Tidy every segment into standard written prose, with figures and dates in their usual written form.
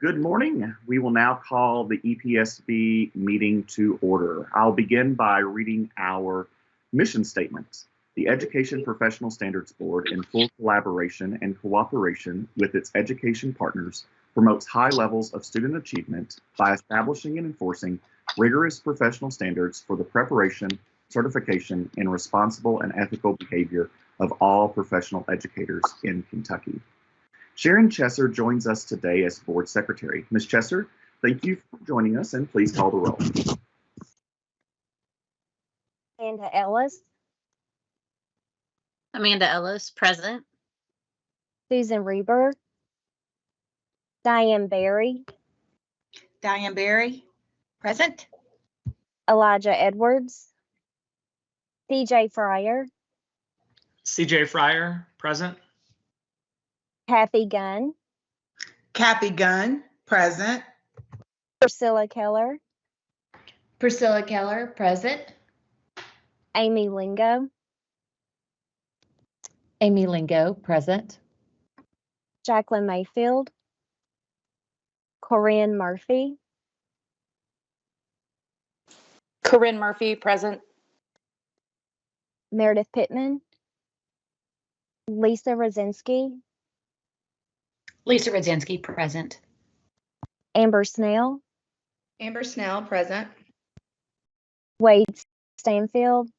Good morning. We will now call the EPSB meeting to order. I'll begin by reading our mission statement. The Education Professional Standards Board, in full collaboration and cooperation with its education partners, promotes high levels of student achievement by establishing and enforcing rigorous professional standards for the preparation, certification, and responsible and ethical behavior of all professional educators in Kentucky. Sharon Chesser joins us today as Board Secretary. Ms. Chesser, thank you for joining us, and please call the roll. Amanda Ellis. Amanda Ellis, present. Susan Reber. Diane Berry. Diane Berry, present. Elijah Edwards. CJ Fryer. CJ Fryer, present. Kathy Gunn. Kathy Gunn, present. Priscilla Keller. Priscilla Keller, present. Amy Lingo. Amy Lingo, present. Jacqueline Mayfield. Corinne Murphy. Corinne Murphy, present. Meredith Pittman. Lisa Rosinski. Lisa Rodzinski, present. Amber Snell. Amber Snell, present. Wade Stanfield.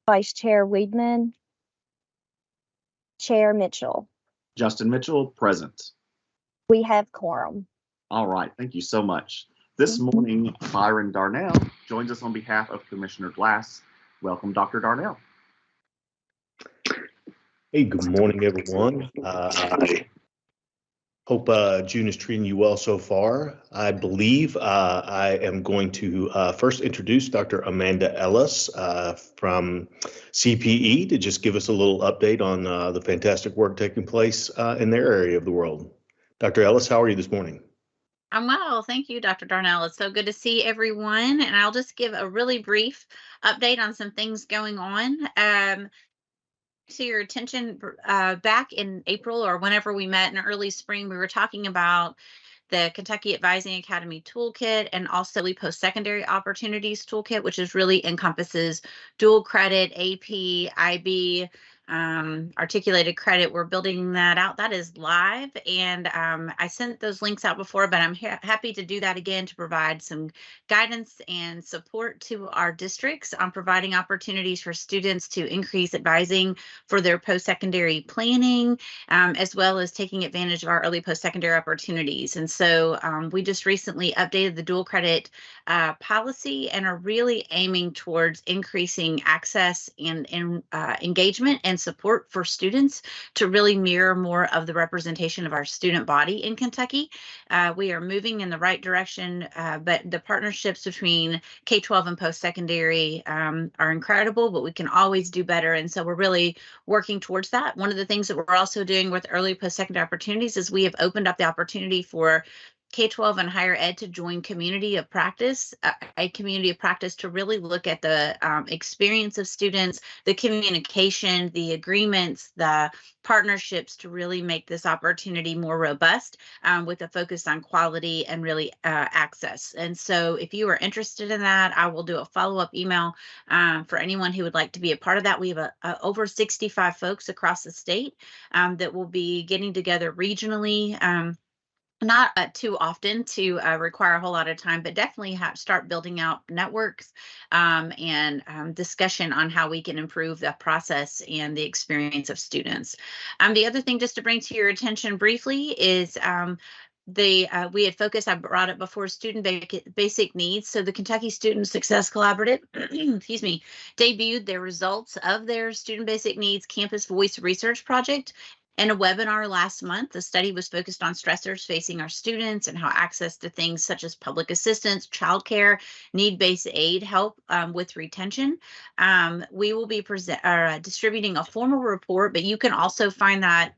Vice Chair Weedman. Chair Mitchell. Justin Mitchell, present. We have quorum. All right, thank you so much. This morning, Byron Darnell joins us on behalf of Commissioner Glass. Welcome, Dr. Darnell. Hey, good morning, everyone. I hope June is treating you well so far. I believe I am going to first introduce Dr. Amanda Ellis from CPE to just give us a little update on the fantastic work taking place in their area of the world. Dr. Ellis, how are you this morning? I'm well. Thank you, Dr. Darnell. It's so good to see everyone. And I'll just give a really brief update on some things going on. To your attention, back in April or whenever we met in early spring, we were talking about the Kentucky Advising Academy Toolkit and also the Post-Secondary Opportunities Toolkit, which is really encompasses dual credit, AP, IB, articulated credit. We're building that out. That is live. And I sent those links out before, but I'm happy to do that again to provide some guidance and support to our districts on providing opportunities for students to increase advising for their post-secondary planning, as well as taking advantage of our early post-secondary opportunities. And so we just recently updated the dual credit policy and are really aiming towards increasing access and engagement and support for students to really mirror more of the representation of our student body in Kentucky. We are moving in the right direction, but the partnerships between K-12 and post-secondary are incredible, but we can always do better. And so we're really working towards that. One of the things that we're also doing with early post-secondary opportunities is we have opened up the opportunity for K-12 and higher ed to join community of practice, a community of practice to really look at the experience of students, the communication, the agreements, the partnerships to really make this opportunity more robust with a focus on quality and really access. And so if you are interested in that, I will do a follow-up email for anyone who would like to be a part of that. We have over 65 folks across the state that will be getting together regionally. Not too often to require a whole lot of time, but definitely start building out networks and discussion on how we can improve the process and the experience of students. The other thing just to bring to your attention briefly is we had focused, I brought it before, student basic needs. So the Kentucky Student Success Collaborative, excuse me, debuted their results of their student basic needs campus voice research project. In a webinar last month, the study was focused on stressors facing our students and how access to things such as public assistance, childcare, need-based aid help with retention. We will be distributing a formal report, but you can also find that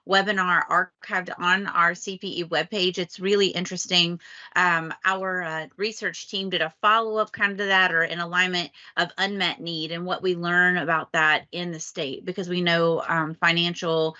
webinar archived on our CPE webpage. It's really interesting. Our research team did a follow-up kind of to that, or in alignment of unmet need and what we learn about that in the state, because we know financial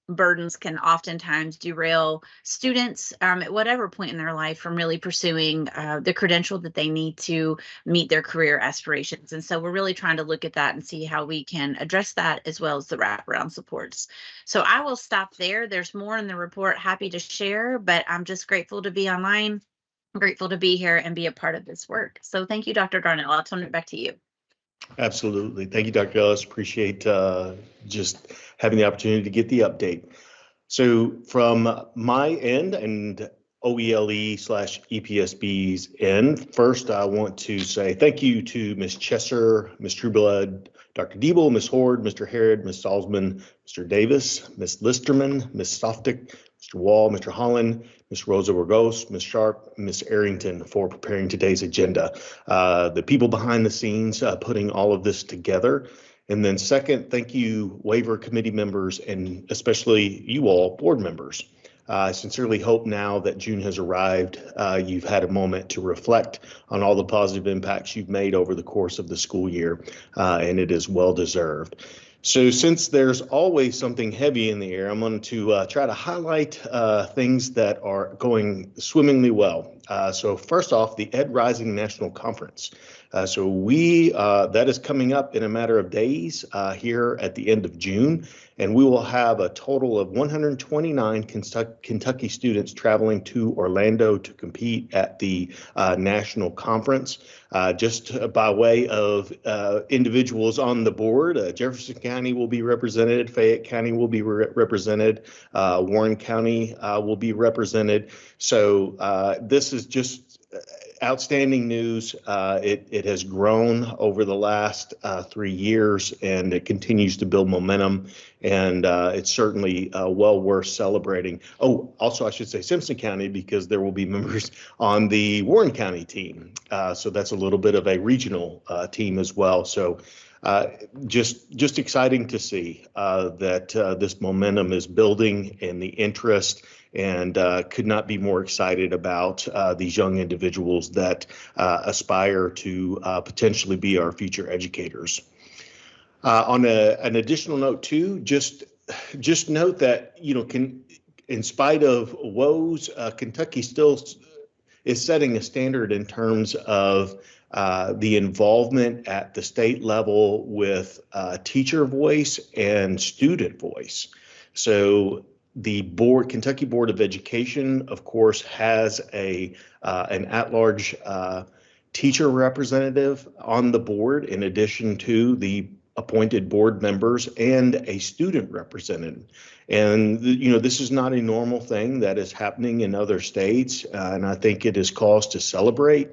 burdens can oftentimes derail students at whatever point in their life from really pursuing the credential that they need to meet their career aspirations. And so we're really trying to look at that and see how we can address that, as well as the wraparound supports. So I will stop there. There's more in the report, happy to share, but I'm just grateful to be online. I'm grateful to be here and be a part of this work. So thank you, Dr. Darnell. I'll turn it back to you. Absolutely. Thank you, Dr. Ellis. Appreciate just having the opportunity to get the update. So from my end and OELE/EPSB's end, first I want to say thank you to Ms. Chesser, Ms. Trueblood, Dr. Diebel, Ms. Hord, Mr. Harrod, Ms. Salzman, Mr. Davis, Ms. Listerman, Ms. Softick, Mr. Wall, Mr. Holland, Ms. Rosa Burgos, Ms. Sharp, Ms. Arrington for preparing today's agenda. The people behind the scenes putting all of this together. And then second, thank you, waiver committee members, and especially you all, board members. I sincerely hope now that June has arrived, you've had a moment to reflect on all the positive impacts you've made over the course of the school year, and it is well deserved. So since there's always something heavy in the air, I'm going to try to highlight things that are going swimmingly well. So first off, the Ed Rising National Conference. So that is coming up in a matter of days here at the end of June, and we will have a total of 129 Kentucky students traveling to Orlando to compete at the national conference. Just by way of individuals on the board, Jefferson County will be represented, Fayette County will be represented, Warren County will be represented. So this is just outstanding news. It has grown over the last 3 years, and it continues to build momentum, and it's certainly well worth celebrating. Oh, also I should say Simpson County, because there will be members on the Warren County team. So that's a little bit of a regional team as well. So just exciting to see that this momentum is building, and the interest, and could not be more excited about these young individuals that aspire to potentially be our future educators. On an additional note too, just note that, in spite of woes, Kentucky still is setting a standard in terms of the involvement at the state level with teacher voice and student voice. So the Kentucky Board of Education, of course, has an at-large teacher representative on the board, in addition to the appointed board members and a student representative. And, this is not a normal thing that is happening in other states. And I think it is cause to celebrate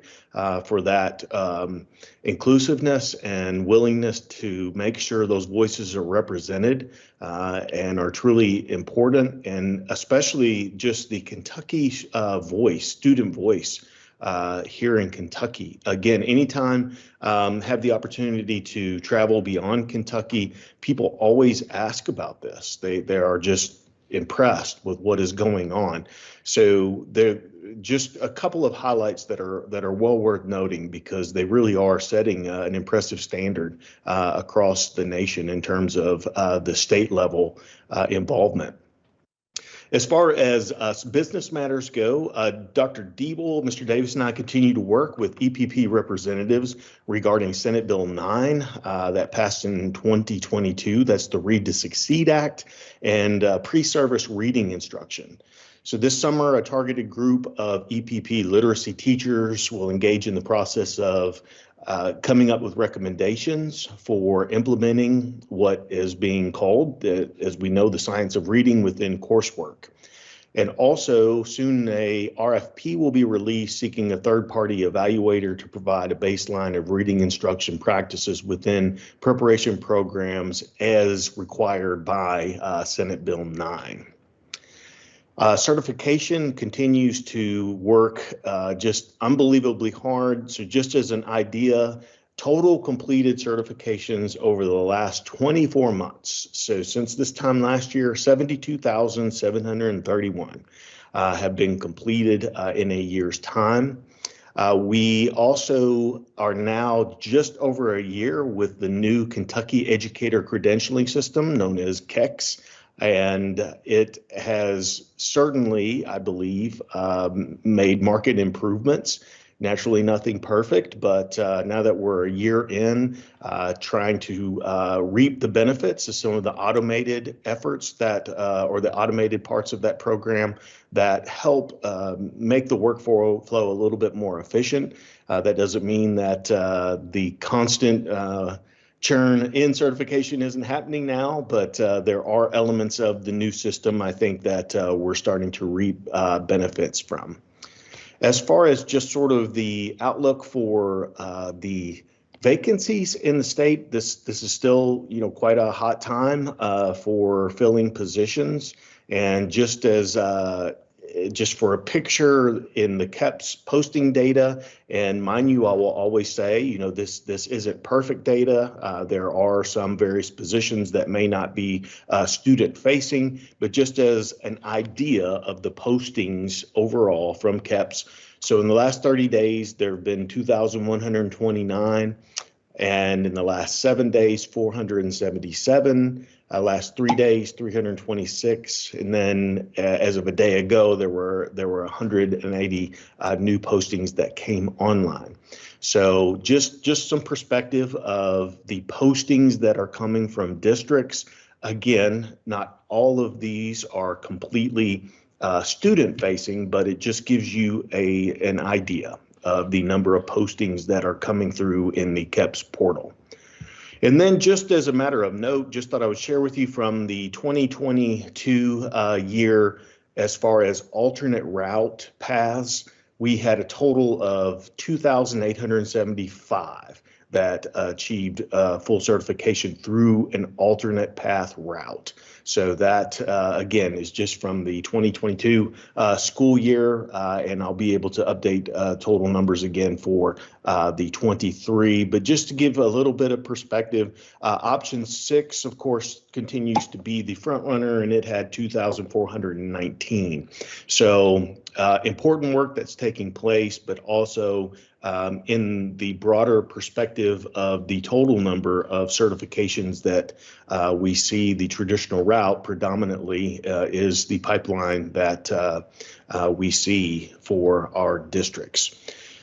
for that inclusiveness and willingness to make sure those voices are represented and are truly important. And especially just the Kentucky student voice here in Kentucky. Again, anytime have the opportunity to travel beyond Kentucky, people always ask about this. They are just impressed with what is going on. So there just a couple of highlights that are well worth noting, because they really are setting an impressive standard across the nation in terms of the state level involvement. As far as business matters go, Dr. Diebel, Mr. Davis, and I continue to work with EPP representatives regarding Senate Bill 9 that passed in 2022. That's the Read to Succeed Act and pre-service reading instruction. So this summer, a targeted group of EPP literacy teachers will engage in the process of coming up with recommendations for implementing what is being called, as we know, the science of reading within coursework. And also soon a RFP will be released seeking a third-party evaluator to provide a baseline of reading instruction practices within preparation programs as required by Senate Bill 9. Certification continues to work just unbelievably hard. So just as an idea, total completed certifications over the last 24 months. So since this time last year, 72,731 have been completed in a year's time. We also are now just over a year with the new Kentucky Educator Credentialing System, known as KEX. And it has certainly, I believe, made market improvements. Naturally, nothing perfect, but now that we're a year in, trying to reap the benefits of some of the automated efforts that, or the automated parts of that program that help make the workflow a little bit more efficient. That doesn't mean that the constant churn in certification isn't happening now, but there are elements of the new system, I think, that we're starting to reap benefits from. As far as just sort of the outlook for the vacancies in the state, this is still, quite a hot time for filling positions. And just as just for a picture in the KEPS posting data, and mind you, I will always say, this isn't perfect data. There are some various positions that may not be student facing, but just as an idea of the postings overall from KEPS. So in the last 30 days, there have been 2,129. And in the last 7 days, 477. Last 3 days, 326. And then as of a day ago, there were 180 new postings that came online. So just some perspective of the postings that are coming from districts. Again, not all of these are completely student facing, but it just gives you an idea of the number of postings that are coming through in the KEPS portal. And then just as a matter of note, just thought I would share with you from the 2022 year, as far as alternate route paths, we had a total of 2,875 that achieved full certification through an alternate path route. So that, again, is just from the 2022 school year, and I'll be able to update total numbers again for the 23. But just to give a little bit of perspective, option 6, of course, continues to be the front runner, and it had 2,419. So important work that's taking place, but also in the broader perspective of the total number of certifications that we see, the traditional route predominantly is the pipeline that we see for our districts.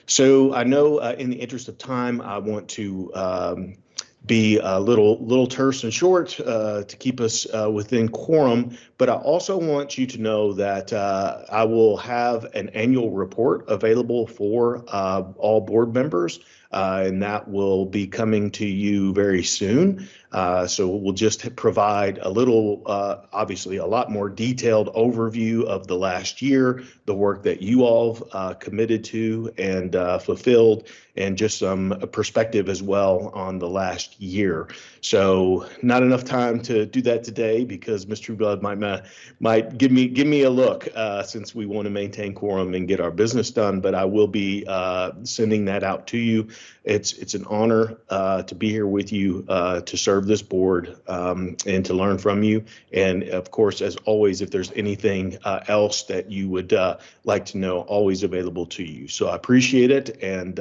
So I know in the interest of time, I want to be a little terse and short to keep us within quorum, but I also want you to know that I will have an annual report available for all board members, and that will be coming to you very soon. So we'll just provide a little, obviously a lot more detailed overview of the last year, the work that you all committed to and fulfilled, and just some perspective as well on the last year. So not enough time to do that today because Ms. Trueblood might give me a look since we want to maintain quorum and get our business done. But I will be sending that out to you. It's an honor to be here with you to serve this board and to learn from you. And of course, as always, if there's anything else that you would like to know, always available to you. So I appreciate it, and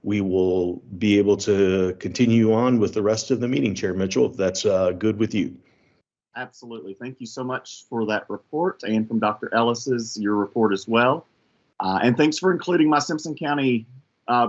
we will be able to continue on with the rest of the meeting, Chair Mitchell, if that's good with you. Absolutely. Thank you so much for that report, and from Dr. Ellis's, your report as well. And thanks for including my Simpson County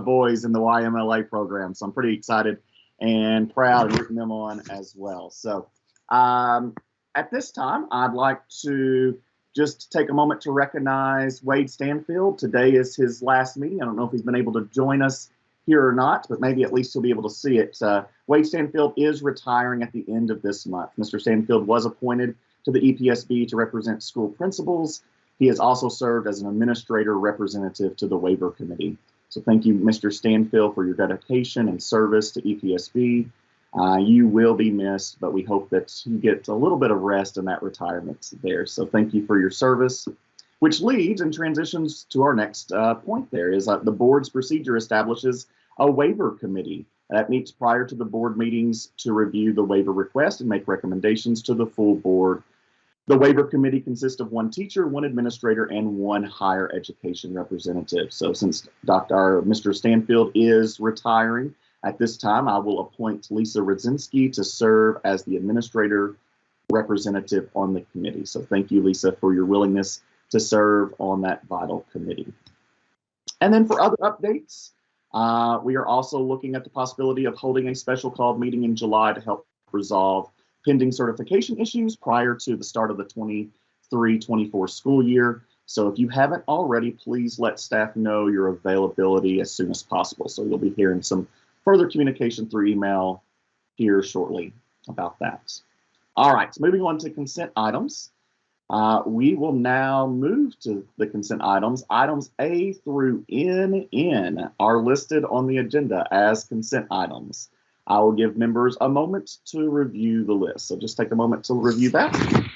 boys in the YMLA program. So I'm pretty excited and proud and rooting them on as well. So at this time, I'd like to just take a moment to recognize Wade Stanfield. Today is his last meeting. I don't know if he's been able to join us here or not, but maybe at least he'll be able to see it. Wade Stanfield is retiring at the end of this month. Mr. Stanfield was appointed to the EPSB to represent school principals. He has also served as an administrator representative to the waiver committee. So thank you, Mr. Stanfield, for your dedication and service to EPSB. You will be missed, but we hope that you get a little bit of rest in that retirement there. So thank you for your service, which leads and transitions to our next point there is the board's procedure establishes a waiver committee that meets prior to the board meetings to review the waiver request and make recommendations to the full board. The waiver committee consists of one teacher, one administrator, and one higher education representative. So since Mr. Stanfield is retiring, at this time, I will appoint Lisa Radzinski to serve as the administrator representative on the committee. So thank you, Lisa, for your willingness to serve on that vital committee. And then for other updates, we are also looking at the possibility of holding a special called meeting in July to help resolve pending certification issues prior to the start of the 23-24 school year. So if you haven't already, please let staff know your availability as soon as possible. So you'll be hearing some further communication through email here shortly about that. All right, so moving on to consent items. We will now move to the consent items. Items A through NN are listed on the agenda as consent items. I will give members a moment to review the list. So just take a moment to review that.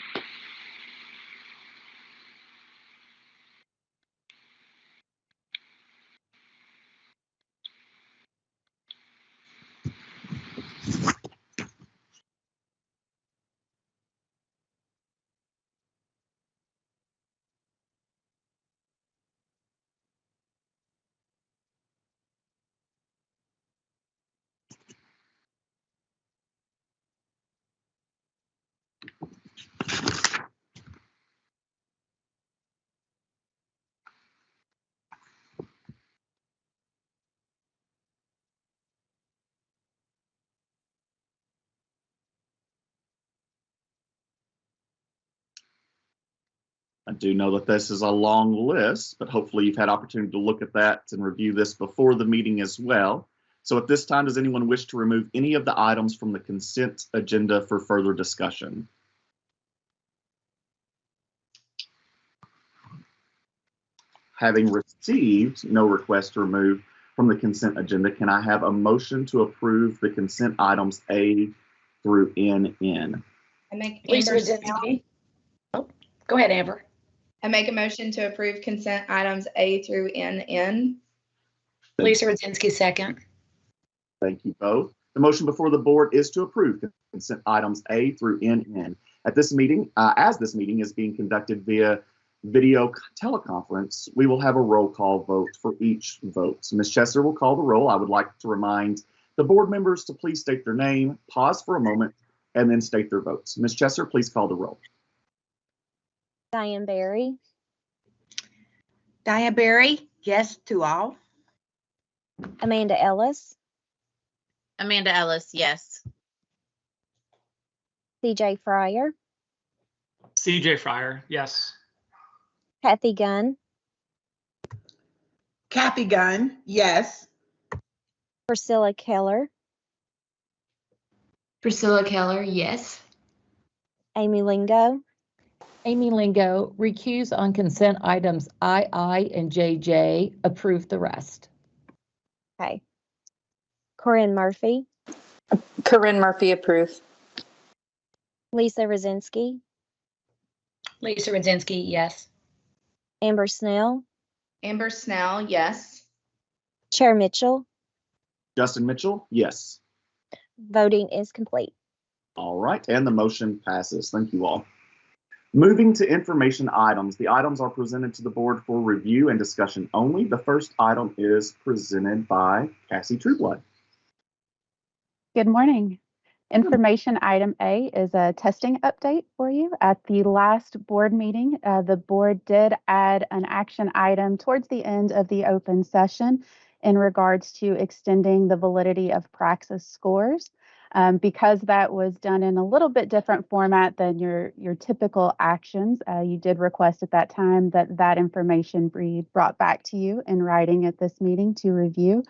I do know that this is a long list, but hopefully you've had opportunity to look at that and review this before the meeting as well. So at this time, does anyone wish to remove any of the items from the consent agenda for further discussion? Having received no request to remove from the consent agenda, can I have a motion to approve the consent items A through NN? I make Lisa Amber Snell. Rudzinski. Oh, go ahead, Amber. I make a motion to approve consent items A through NN. Lisa Rudzinski, second. Thank you both. The motion before the board is to approve consent items A through NN. At this meeting, as this meeting is being conducted via video teleconference, we will have a roll call vote for each vote. So Ms. Chesser will call the roll. I would like to remind the board members to please state their name, pause for a moment, and then state their votes. Ms. Chesser, please call the roll. Diane Berry, Diane Berry, yes to all. Amanda Ellis, Amanda Ellis, yes. CJ Fryer, CJ Fryer, yes. Kathy Gunn, Kathy Gunn, yes. Priscilla Keller, Priscilla Keller, yes. Amy Lingo, Amy Lingo, recuse on consent items II and JJ, approve the rest. okay. Corinne Murphy, Corinne Murphy, approve. Lisa Rudzinski, Lisa Rudzinski, yes. Amber Snell, Amber Snell, yes. Chair Mitchell. Justin Mitchell, yes. Voting is complete. All right, and the motion passes. Thank you all. Moving to information items, the items are presented to the board for review and discussion only. The first item is presented by Cassie Trueblood. Good morning. Information item A is a testing update for you. At the last board meeting, the board did add an action item towards the end of the open session in regards to extending the validity of Praxis scores. Because that was done in a little bit different format than your typical actions, you did request at that time that that information be brought back to you in writing at this meeting to review.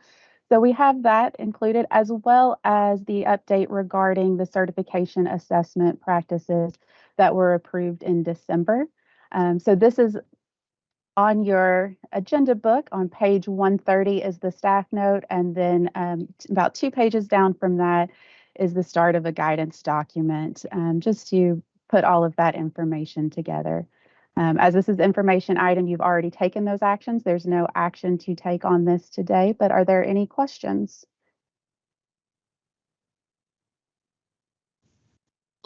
So we have that included, as well as the update regarding the certification assessment practices that were approved in December. So this is on your agenda book. On page 130 is the staff note, and then about 2 pages down from that is the start of a guidance document, just to put all of that information together. As this is information item, you've already taken those actions. There's no action to take on this today, but are there any questions?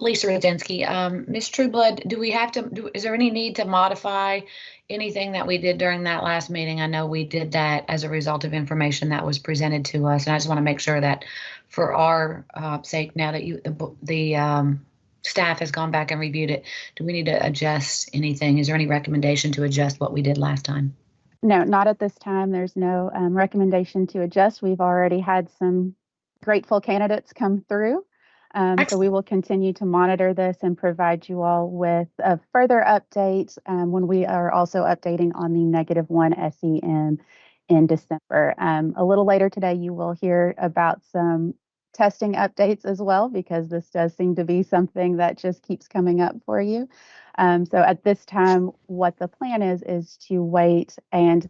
Lisa Rudzinski, Ms. Trueblood, do we have to, is there any need to modify anything that we did during that last meeting? I know we did that as a result of information that was presented to us, and I just want to make sure that for our sake, now that the staff has gone back and reviewed it. Do we need to adjust anything? Is there any recommendation to adjust what we did last time? No, not at this time. There's no recommendation to adjust. We've already had some grateful candidates come through. So we will continue to monitor this and provide you all with a further update when we are also updating on the -1 SEM in December. A little later today, you will hear about some testing updates as well, because this does seem to be something that just keeps coming up for you. So at this time, what the plan is to wait and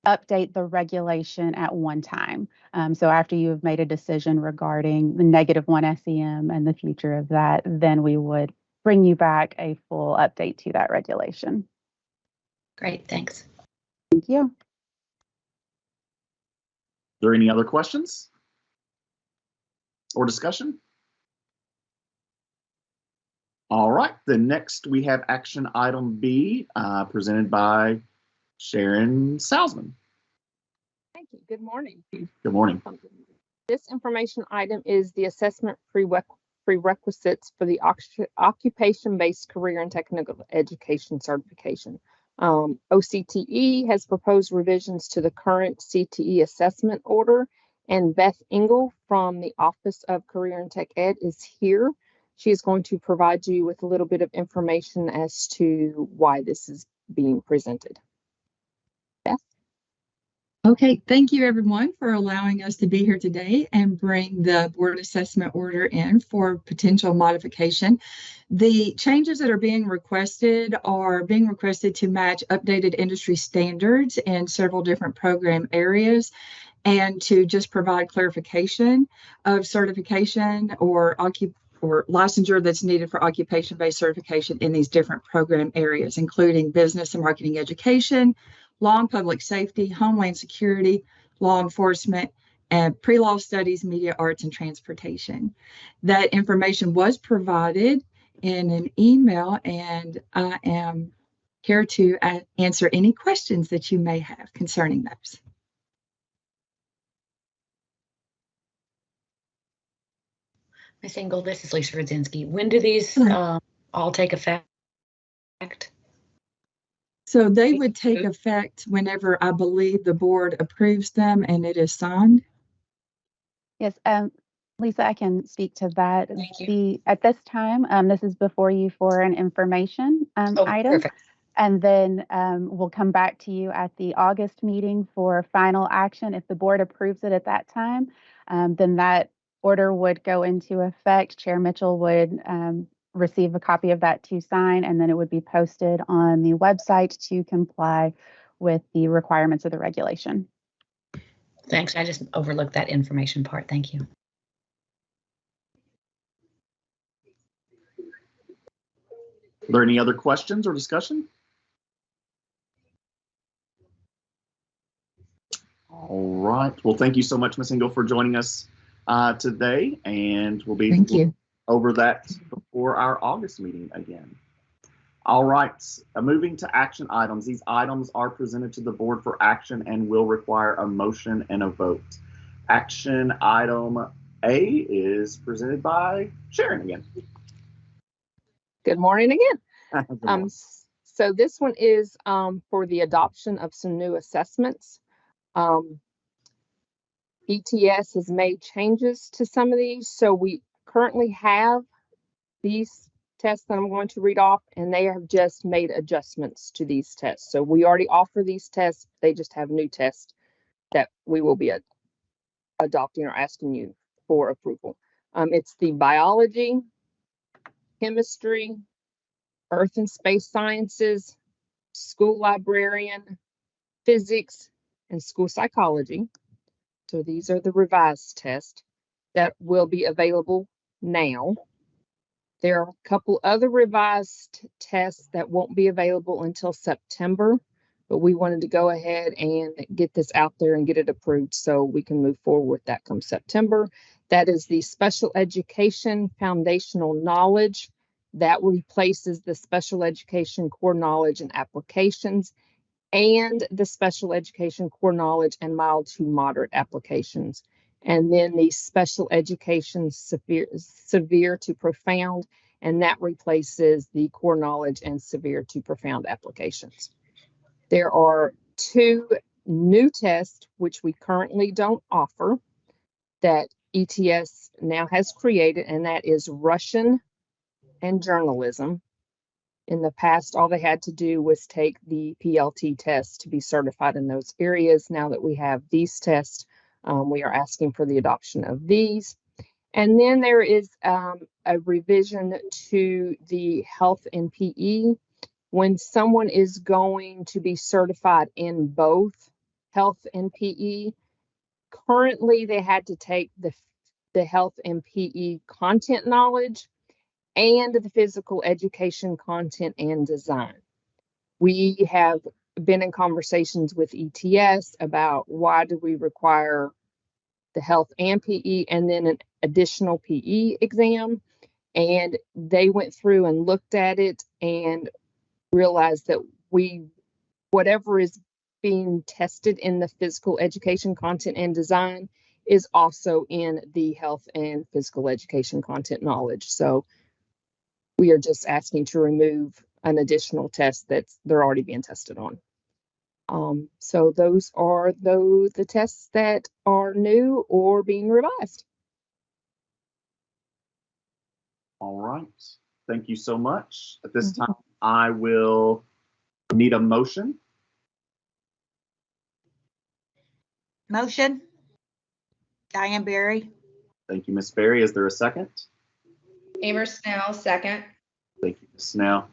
update the regulation at one time. So after you have made a decision regarding the -1 SEM and the future of that, then we would bring you back a full update to that regulation. Great, thanks. Thank you. Are there any other questions or discussion? All right, then next we have action item B, presented by Sharon Salzman. Thank you. Good morning. Good morning. This information item is the assessment prerequisites for the occupation-based career and technical education certification. OCTE has proposed revisions to the current CTE assessment order, and Beth Engel from the Office of Career and Tech Ed is here. She is going to provide you with a little bit of information as to why this is being presented. Beth? Okay, thank you everyone for allowing us to be here today and bring the board assessment order in for potential modification. The changes that are being requested to match updated industry standards in several different program areas, and to just provide clarification of certification or licensure that's needed for occupation-based certification in these different program areas, including business and marketing education, law and public safety, homeland security, law enforcement, and pre-law studies, media arts, and transportation. That information was provided in an email, and I am here to answer any questions that you may have concerning those. Ms. Engel, this is Lisa Rudzinski. When do these all take effect? So they would take effect whenever I believe the board approves them and it is signed. Yes, Lisa, I can speak to that. Thank you. At this time, this is before you for an information item. Perfect. And then we'll come back to you at the August meeting for final action. If the board approves it at that time, then that order would go into effect. Chair Mitchell would receive a copy of that to sign, and then it would be posted on the website to comply with the requirements of the regulation. Thanks. I just overlooked that information part. Thank you. Are there any other questions or discussion? All right. Well, thank you so much, Ms. Engel, for joining us today, and we'll be over that before our August meeting again. All right. Moving to action items. These items are presented to the board for action and will require a motion and a vote. Action item A is presented by Sharon again. Good morning again. Good morning. So this one is for the adoption of some new assessments. ETS has made changes to some of these. So we currently have these tests that I'm going to read off, and they have just made adjustments to these tests. So we already offer these tests. They just have new tests that we will be adopting or asking you for approval. It's the biology, chemistry, earth and space sciences, school librarian, physics, and school psychology. So these are the revised tests that will be available now. There are a couple other revised tests that won't be available until September, but we wanted to go ahead and get this out there and get it approved so we can move forward with that come September. That is the special education foundational knowledge. That replaces the special education core knowledge and applications, and the special education core knowledge and mild to moderate applications. And then the special education severe to profound and that replaces the core knowledge and severe to profound applications. There are 2 new tests which we currently don't offer that ETS now has created, and that is Russian and journalism. In the past, all they had to do was take the PLT test to be certified in those areas. Now that we have these tests, we are asking for the adoption of these. And then there is a revision to the health and PE. When someone is going to be certified in both health and PE, currently they had to take the health and PE content knowledge and the physical education content and design. We have been in conversations with ETS about why do we require the health and PE and then an additional PE exam. And they went through and looked at it and realized that whatever is being tested in the physical education content and design is also in the health and physical education content knowledge. So we are just asking to remove an additional test they're already being tested on. So those are the tests that are new or being revised. All right. Thank you so much. At this time, I will need a motion. Motion. Diane Barry. Thank you, Ms. Berry. Is there a second? Amber Snell, second. Thank you, Ms. Snell.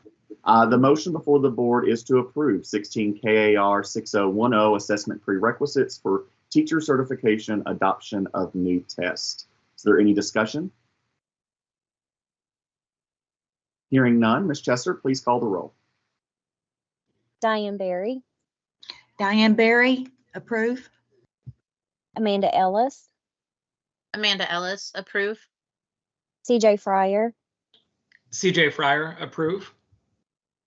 The motion before the board is to approve 16 KAR 6010 assessment prerequisites for teacher certification adoption of new test. Is there any discussion? Hearing none, Ms. Chester, please call the roll. Diane Barry, Diane Barry, approve. Amanda Ellis, Amanda Ellis, approve. CJ Fryer, CJ Fryer, approve.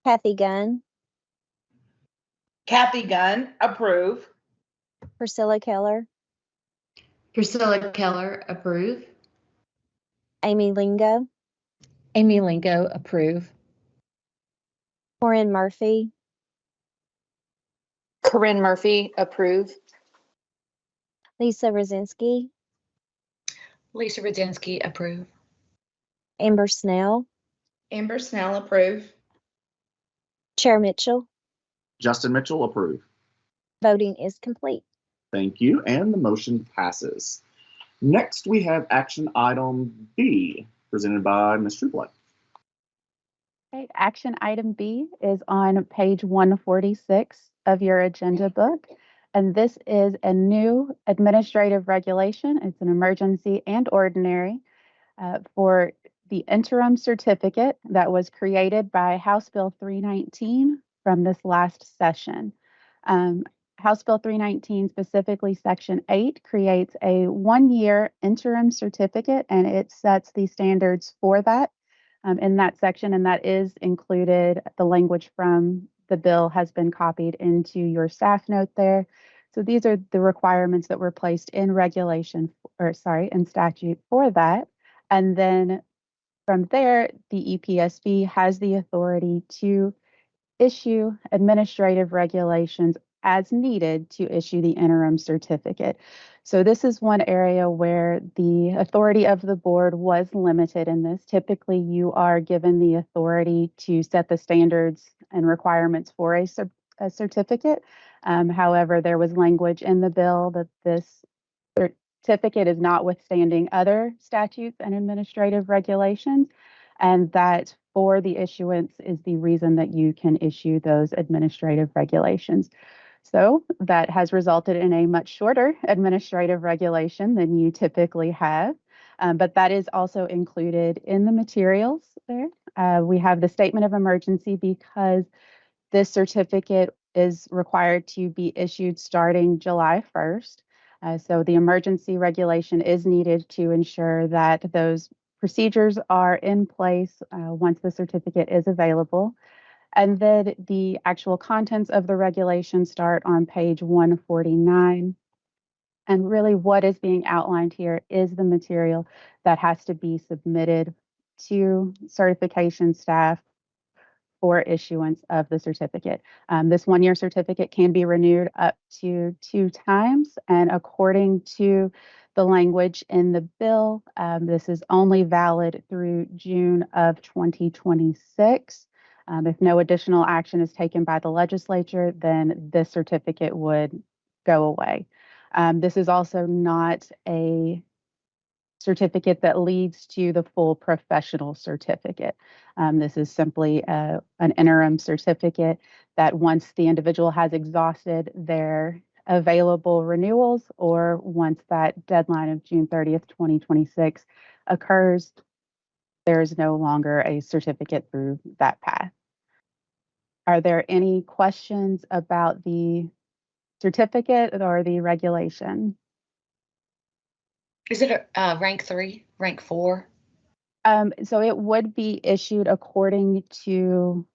Kathy Gunn, Kathy Gunn, approve. Priscilla Keller, Priscilla Keller, approve. Amy Lingo, Amy Lingo, approve. Corinne Murphy, Corinne Murphy, approve. Lisa Rosinski, Lisa Rudzinski, approve. Amber Snell, Amber Snell, approve. Chair Mitchell. Justin Mitchell, approve. Voting is complete. Thank you, and the motion passes. Next, we have action item B, presented by Ms. Trueblood. Okay, action item B is on page 146 of your agenda book. And this is a new administrative regulation. It's an emergency and ordinary for the interim certificate that was created by House Bill 319 from this last session. House Bill 319, specifically Section 8, creates a one-year interim certificate, and it sets the standards for that in that section, and that is included. The language from the bill has been copied into your staff note there. So these are the requirements that were placed in in statute for that. And then from there, the EPSB has the authority to issue administrative regulations as needed to issue the interim certificate. So this is one area where the authority of the board was limited in this. Typically, you are given the authority to set the standards and requirements for a certificate. However, there was language in the bill that this certificate is notwithstanding other statutes and administrative regulations, and that for the issuance is the reason that you can issue those administrative regulations. So that has resulted in a much shorter administrative regulation than you typically have, but that is also included in the materials there. We have the statement of emergency because this certificate is required to be issued starting July 1st. So the emergency regulation is needed to ensure that those procedures are in place once the certificate is available. And then the actual contents of the regulation start on page 149. And really what is being outlined here is the material that has to be submitted to certification staff for issuance of the certificate. This one-year certificate can be renewed up to 2 times, and according to the language in the bill, this is only valid through June of 2026. If no additional action is taken by the legislature, then this certificate would go away. This is also not a certificate that leads to the full professional certificate. This is simply an interim certificate that once the individual has exhausted their available renewals, or once that deadline of June 30th, 2026 occurs, there is no longer a certificate through that path. Are there any questions about the certificate or the regulation? Is it a rank 3, rank 4? So it would be issued according to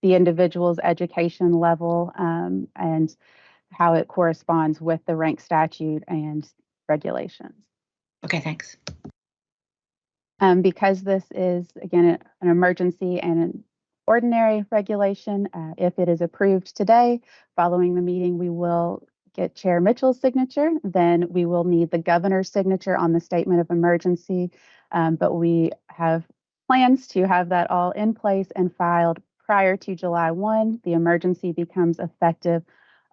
the individual's education level, and how it corresponds with the rank statute and regulations. Okay, thanks. Because this is, again, an emergency and an ordinary regulation, if it is approved today, following the meeting, we will get Chair Mitchell's signature. Then we will need the governor's signature on the statement of emergency. But we have plans to have that all in place and filed prior to July 1. The emergency becomes effective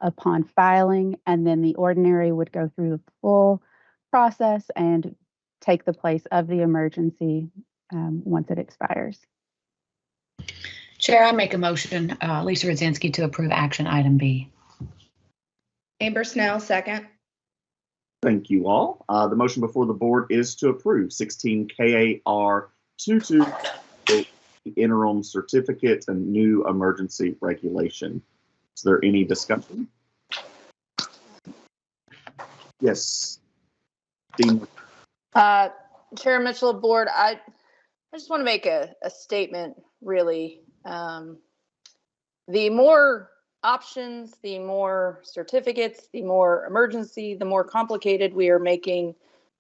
upon filing, and then the ordinary would go through the full process and take the place of the emergency once it expires. Chair, I make a motion, Lisa Rudzinski, to approve action item B. Amber Snell, second. Thank you all. The motion before the board is to approve 16 KAR 22, the interim certificate and new emergency regulation. Is there any discussion? Yes. Dean. Chair Mitchell, board, I just want to make a statement, really. The more options, the more certificates, the more emergency, the more complicated we are making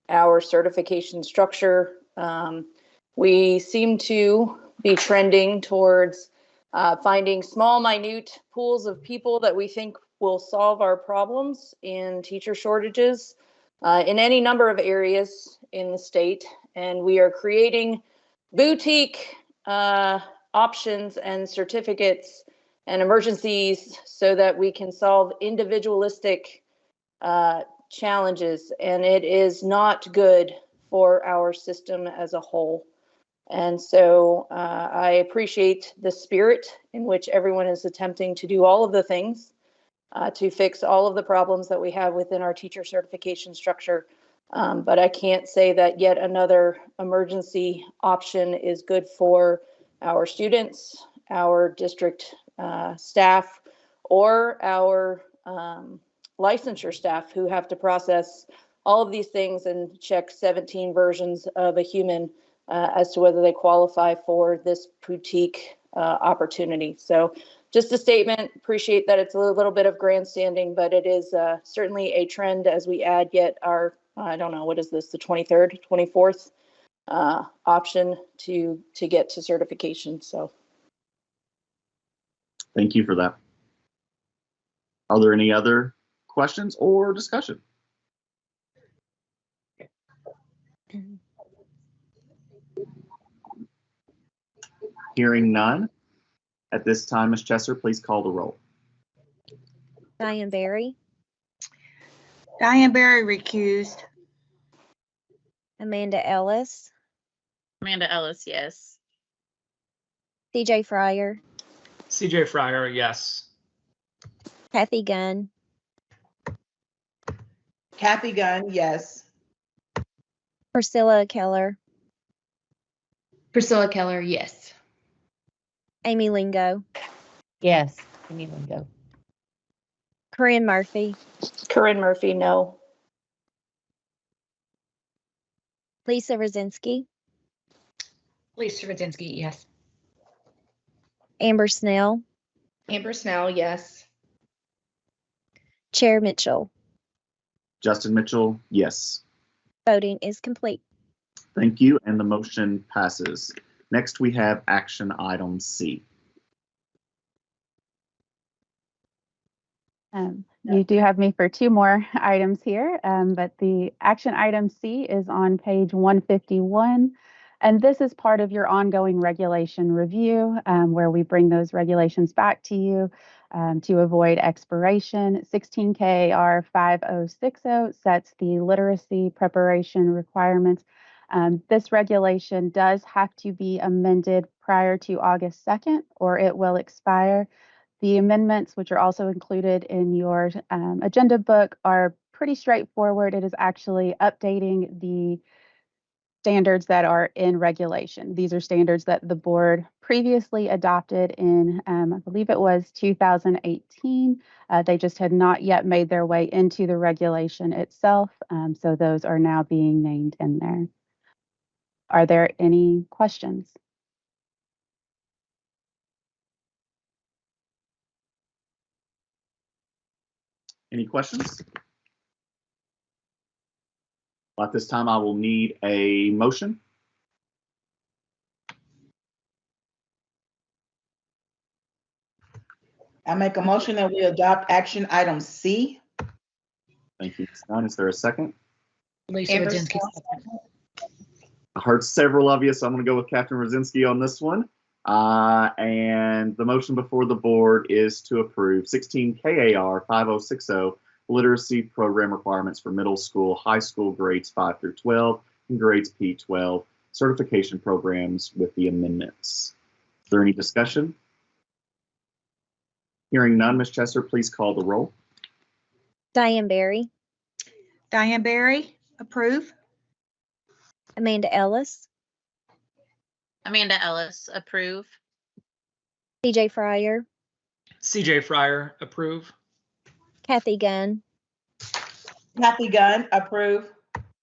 our certification structure. We seem to be trending towards finding small, minute pools of people that we think will solve our problems in teacher shortages in any number of areas in the state. And we are creating boutique options and certificates and emergencies so that we can solve individualistic challenges. And it is not good for our system as a whole. And so I appreciate the spirit in which everyone is attempting to do all of the things to fix all of the problems that we have within our teacher certification structure. But I can't say that yet another emergency option is good for our students, our district staff, or our licensure staff who have to process all of these things and check 17 versions of a human as to whether they qualify for this boutique opportunity. So just a statement, appreciate that it's a little bit of grandstanding, but it is certainly a trend as we add yet our, I don't know, what is this, the 23rd, 24th option to get to certification. So. Thank you for that. Are there any other questions or discussion? Hearing none. At this time, Ms. Chesser, please call the roll. Diane Berry, Diane Berry recused. Amanda Ellis, Amanda Ellis, yes. CJ Fryer, CJ Fryer, yes. Kathy Gunn, Kathy Gunn, yes. Priscilla Keller, Priscilla Keller, yes. Amy Lingo, Yes, Amy Lingo. Corinne Murphy, Corinne Murphy, no. Lisa Rudzinski, Lisa Rudzinski, yes. Amber Snell, Amber Snell, yes. Chair Mitchell. Justin Mitchell, yes. Voting is complete. Thank you, and the motion passes. Next, we have action item C. You do have me for two more items here, but the action item C is on page 151. And this is part of your ongoing regulation review, where we bring those regulations back to you to avoid expiration. 16 KAR 5060 sets the literacy preparation requirements. This regulation does have to be amended prior to August 2nd, or it will expire. The amendments, which are also included in your agenda book, are pretty straightforward. It is actually updating the standards that are in regulation. These are standards that the board previously adopted in, I believe it was 2018. They just had not yet made their way into the regulation itself. So those are now being named in there. Are there any questions? Any questions? At this time, I will need a motion. I make a motion that we adopt action item C. Thank you, Ms. Dunn. Is there a second? Lisa Amber Rodzinski. I heard several of you, so I'm going to go with Captain Rosinski on this one. And the motion before the board is to approve 16 KAR 5060 literacy program requirements for middle school, high school grades 5 through 12, and grades P12 certification programs with the amendments. Is there any discussion? Hearing none, Ms. Chester, please call the roll. Diane Barry, Diane Barry, approve. Amanda Ellis, Amanda Ellis, approve. CJ Fryer, CJ Fryer, approve. Kathy Gunn, Kathy Gunn, approve.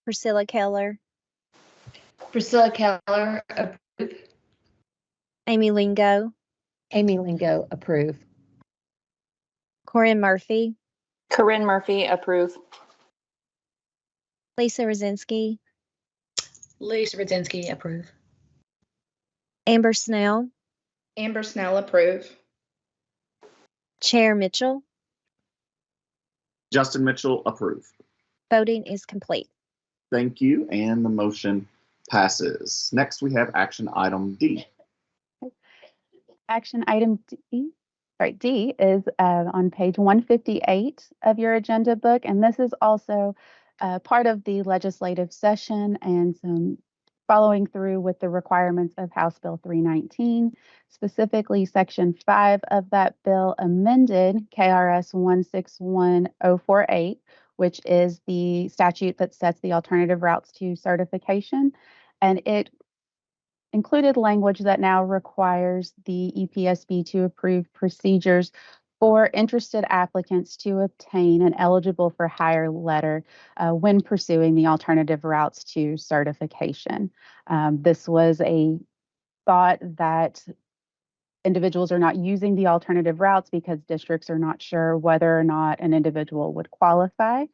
Priscilla Keller, Priscilla Keller, approve. Amy Lingo, Amy Lingo, approve. Corinne Murphy, Corinne Murphy, approve. Lisa Rosinski, Lisa Rodzinski, approve. Amber Snell, Amber Snell, approve. Chair Mitchell. Justin Mitchell, approve. Voting is complete. Thank you, and the motion passes. Next, we have action item D. Action item D is on page 158 of your agenda book, and this is also part of the legislative session and some following through with the requirements of House Bill 319, specifically Section 5 of that bill amended KRS 161048, which is the statute that sets the alternative routes to certification, and it included language that now requires the EPSB to approve procedures for interested applicants to obtain an eligible for hire letter when pursuing the alternative routes to certification. This was a thought that individuals are not using the alternative routes because districts are not sure whether or not an individual would qualify.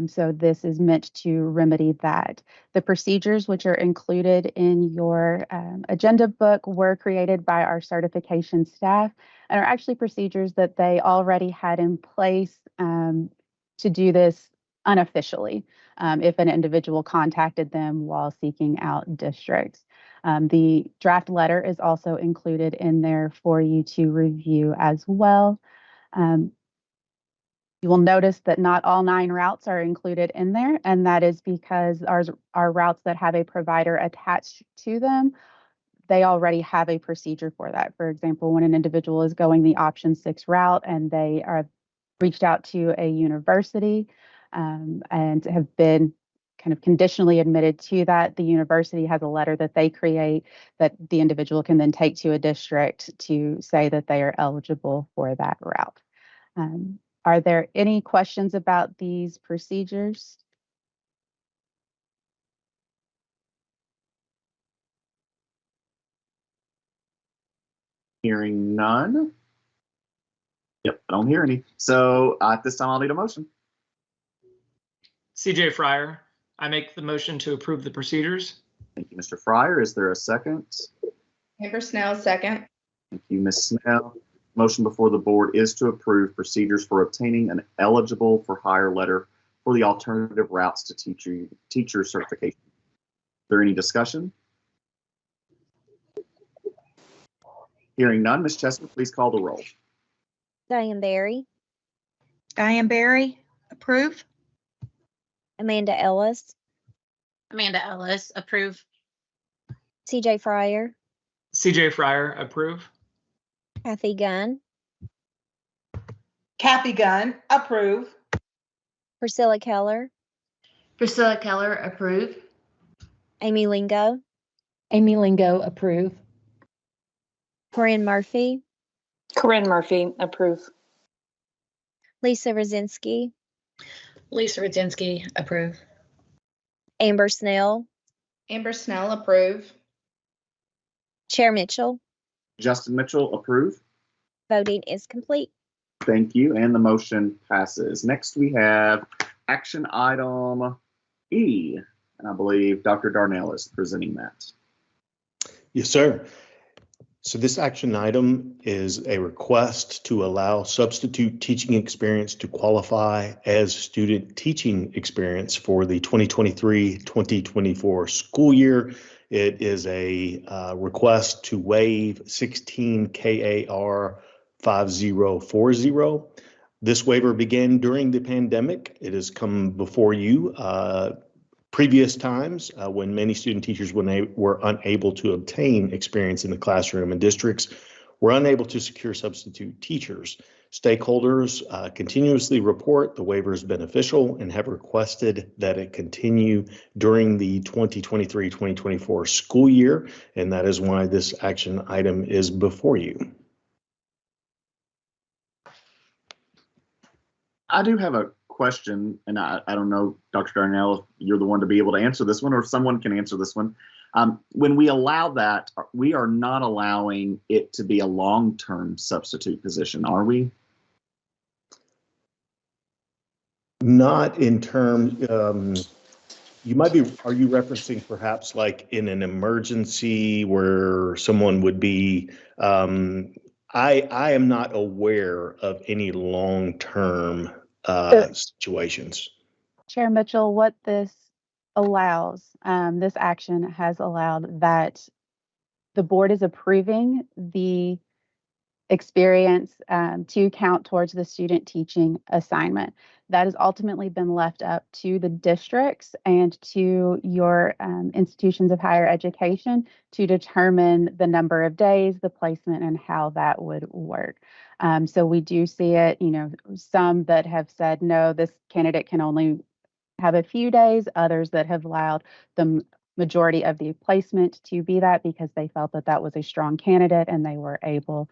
So this is meant to remedy that. The procedures which are included in your agenda book were created by our certification staff and are actually procedures that they already had in place to do this unofficially if an individual contacted them while seeking out districts. The draft letter is also included in there for you to review as well. You will notice that not all 9 routes are included in there, and that is because our routes that have a provider attached to them, they already have a procedure for that. For example, when an individual is going the option 6 route and they are reached out to a university and have been kind of conditionally admitted to that, the university has a letter that they create that the individual can then take to a district to say that they are eligible for that route. Are there any questions about these procedures? Hearing none. Yep, I don't hear any. So at this time, I'll need a motion. CJ Fryer, I make the motion to approve the procedures. Thank you, Mr. Fryer. Is there a second? Amber Snell, second. Thank you, Ms. Snell. Motion before the board is to approve procedures for obtaining an eligible for hire letter for the alternative routes to teacher certification. Is there any discussion? Hearing none, Ms. Chester, please call the roll. Diane Barry, Diane Barry, approve. Amanda Ellis, Amanda Ellis, approve. CJ Fryer, CJ Fryer, approve. Kathy Gunn, Kathy Gunn, approve. Priscilla Keller, Priscilla Keller, approve. Amy Lingo, Amy Lingo, approve. Corinne Murphy, Corinne Murphy, approve. Lisa Rosinski, Lisa Rudzinski, approve. Amber Snell, Amber Snell, approve. Chair Mitchell. Justin Mitchell, approve. Voting is complete. Thank you, and the motion passes. Next, we have action item E, and I believe Dr. Darnell is presenting that. Yes, sir. So this action item is a request to allow substitute teaching experience to qualify as student teaching experience for the 2023-2024 school year. It is a request to waive 16 KAR 5040. This waiver began during the pandemic. It has come before you previous times when many student teachers, when they were unable to obtain experience in the classroom, and districts were unable to secure substitute teachers. Stakeholders continuously report the waiver is beneficial and have requested that it continue during the 2023-2024 school year, and that is why this action item is before you. I do have a question, and I don't know, Dr. Darnell, if you're the one to be able to answer this one, or if someone can answer this one. When we allow that, we are not allowing it to be a long-term substitute position, are we? Not in terms, you might be, are you referencing perhaps like in an emergency where someone would be, I am not aware of any long-term situations. Chair Mitchell, what this allows, this action has allowed that the board is approving the experience to count towards the student teaching assignment. That has ultimately been left up to the districts and to your institutions of higher education to determine the number of days, the placement, and how that would work. So we do see it, some that have said, no, this candidate can only have a few days, others that have allowed the majority of the placement to be that because they felt that that was a strong candidate and they were able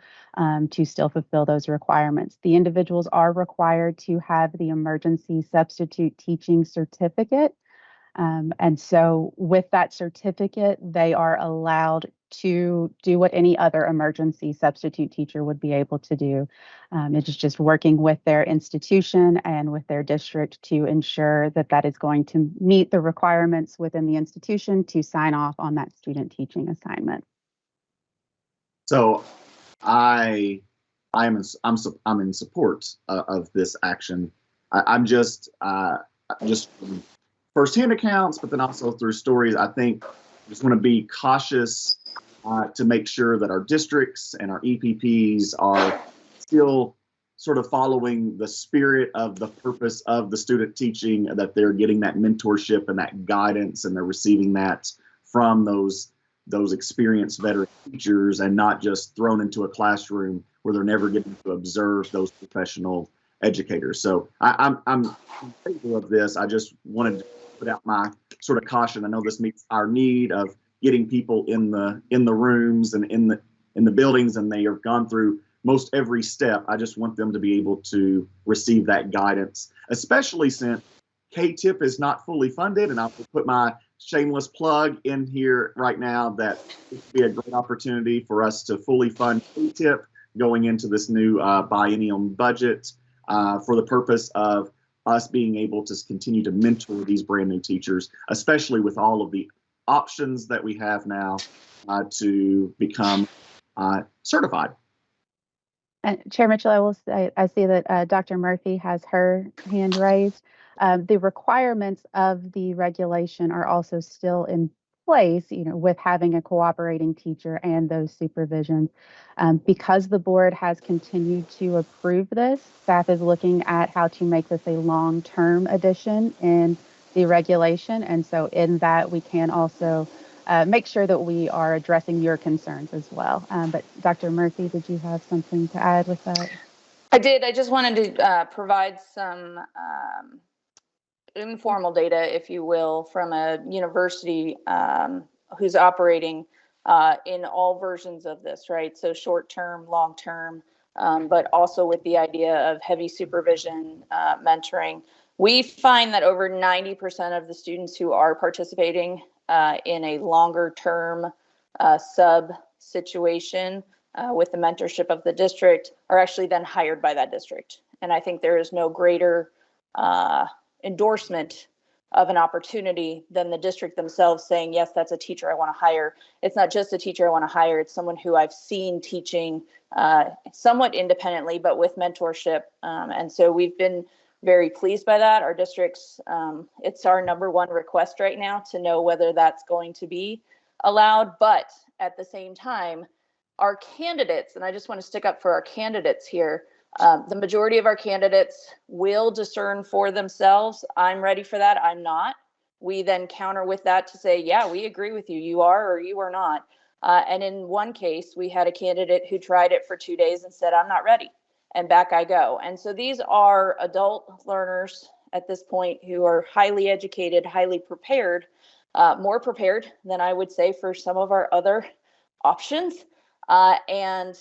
to still fulfill those requirements. The individuals are required to have the emergency substitute teaching certificate. And so with that certificate, they are allowed to do what any other emergency substitute teacher would be able to do. It's just working with their institution and with their district to ensure that that is going to meet the requirements within the institution to sign off on that student teaching assignment. So I'm in support of this action. I'm just from firsthand accounts, but then also through stories. I think I just want to be cautious to make sure that our districts and our EPPs are still sort of following the spirit of the purpose of the student teaching, that they're getting that mentorship and that guidance, and they're receiving that from those experienced veteran teachers, and not just thrown into a classroom where they're never getting to observe those professional educators. So I'm in favor of this. I just wanted to put out my sort of caution. I know this meets our need of getting people in the rooms and in the buildings, and they have gone through most every step. I just want them to be able to receive that guidance, especially since K-TIP is not fully funded. And I'll put my shameless plug in here right now that it would be a great opportunity for us to fully fund K-TIP going into this new biennial budget for the purpose of us being able to continue to mentor these brand new teachers, especially with all of the options that we have now to become certified. And Chair Mitchell, I will say, I see that Dr. Murphy has her hand raised. The requirements of the regulation are also still in place, with having a cooperating teacher and those supervisions. Because the board has continued to approve this, staff is looking at how to make this a long-term addition in the regulation. And so in that, we can also make sure that we are addressing your concerns as well. But Dr. Murphy, did you have something to add with that? I did. I just wanted to provide some informal data, if you will, from a university who's operating in all versions of this, right? So short-term, long-term, but also with the idea of heavy supervision, mentoring. We find that over 90% of the students who are participating in a longer-term sub situation with the mentorship of the district are actually then hired by that district. And I think there is no greater endorsement of an opportunity than the district themselves saying, yes, that's a teacher I want to hire. It's not just a teacher I want to hire, it's someone who I've seen teaching somewhat independently, but with mentorship. And so we've been very pleased by that. Our districts, it's our #1 request right now to know whether that's going to be allowed. But at the same time, our candidates, and I just want to stick up for our candidates here, the majority of our candidates will discern for themselves. I'm ready for that. I'm not. We then counter with that to say, yeah, we agree with you. You are or you are not. And in one case, we had a candidate who tried it for 2 days and said, I'm not ready. And back I go. And so these are adult learners at this point who are highly educated, highly prepared, more prepared than I would say for some of our other options. And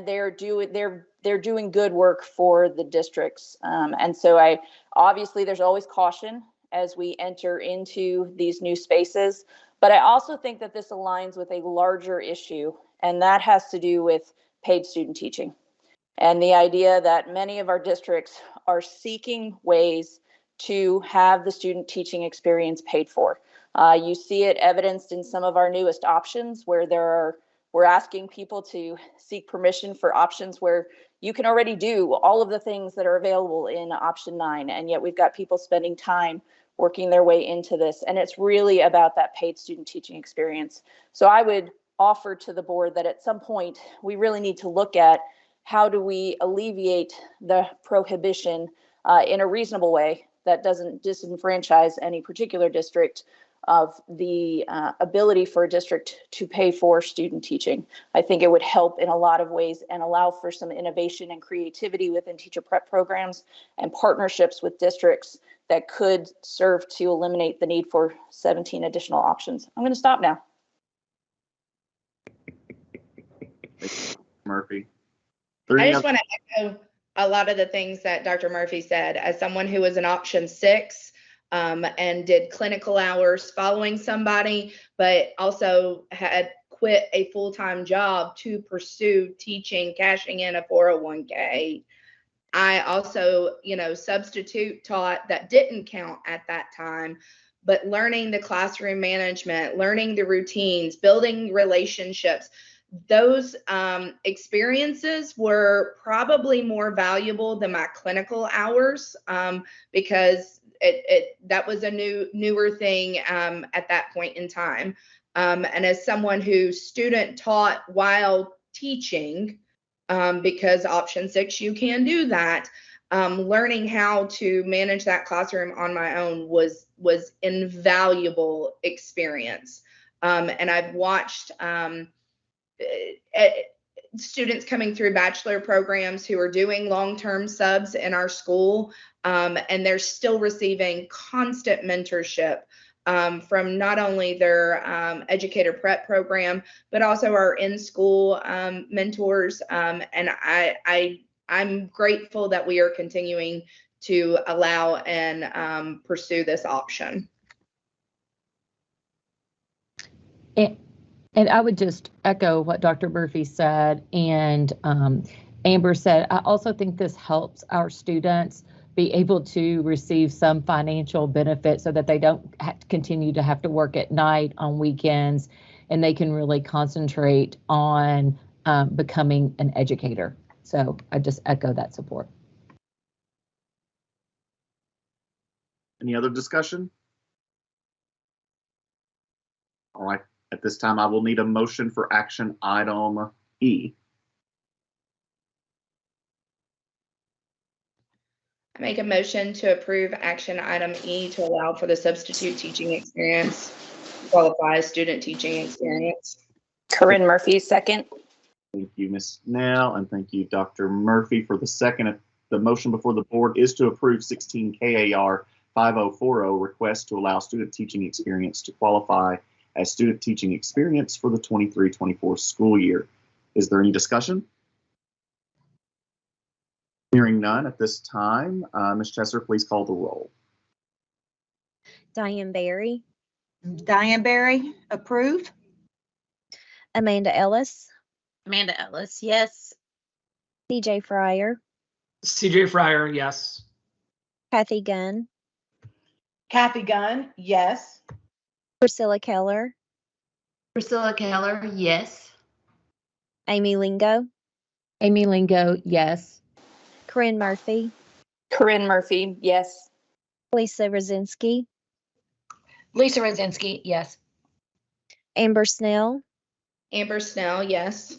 they're doing good work for the districts. And so obviously there's always caution as we enter into these new spaces, but I also think that this aligns with a larger issue, and that has to do with paid student teaching. And the idea that many of our districts are seeking ways to have the student teaching experience paid for. You see it evidenced in some of our newest options where we're asking people to seek permission for options where you can already do all of the things that are available in option 9. And yet we've got people spending time working their way into this. And it's really about that paid student teaching experience. So I would offer to the board that at some point we really need to look at how do we alleviate the prohibition in a reasonable way that doesn't disenfranchise any particular district of the ability for a district to pay for student teaching. I think it would help in a lot of ways and allow for some innovation and creativity within teacher prep programs and partnerships with districts that could serve to eliminate the need for 17 additional options. I'm going to stop now. Murphy. I just want to echo a lot of the things that Dr. Murphy said. As someone who was in option 6 and did clinical hours following somebody, but also had quit a full-time job to pursue teaching, cashing in a 401k. I also, substitute taught that didn't count at that time, but learning the classroom management, learning the routines, building relationships, those experiences were probably more valuable than my clinical hours because that was a newer thing at that point in time. And as someone who student taught while teaching, because option 6, you can do that, learning how to manage that classroom on my own was invaluable experience. And I've watched students coming through bachelor programs who are doing long-term subs in our school, and they're still receiving constant mentorship from not only their educator prep program, but also our in-school mentors. And I'm grateful that we are continuing to allow and pursue this option. And I would just echo what Dr. Murphy said and Amber said. I also think this helps our students be able to receive some financial benefit so that they don't continue to have to work at night on weekends, and they can really concentrate on becoming an educator. So I just echo that support. Any other discussion? All right, at this time, I will need a motion for action item E. I make a motion to approve action item E to allow for the substitute teaching experience to qualify as student teaching experience. Corinne Murphy, second. Thank you, Ms. Snell, and thank you, Dr. Murphy, for the second. The motion before the board is to approve 16 KAR 5040, request to allow student teaching experience to qualify as student teaching experience for the 23-24 school year. Is there any discussion? Hearing none at this time, Ms. Chesser, please call the roll. Diane Barry, Diane Barry, approve. Amanda Ellis, Amanda Ellis, yes. CJ Fryer, CJ Fryer, yes. Kathy Gunn, Kathy Gunn, yes. Priscilla Keller, Priscilla Keller, yes. Amy Lingo, Amy Lingo, yes. Corinne Murphy, Corinne Murphy, yes. Lisa Rosinski, Lisa Rosinski, yes. Amber Snell, Amber Snell, yes.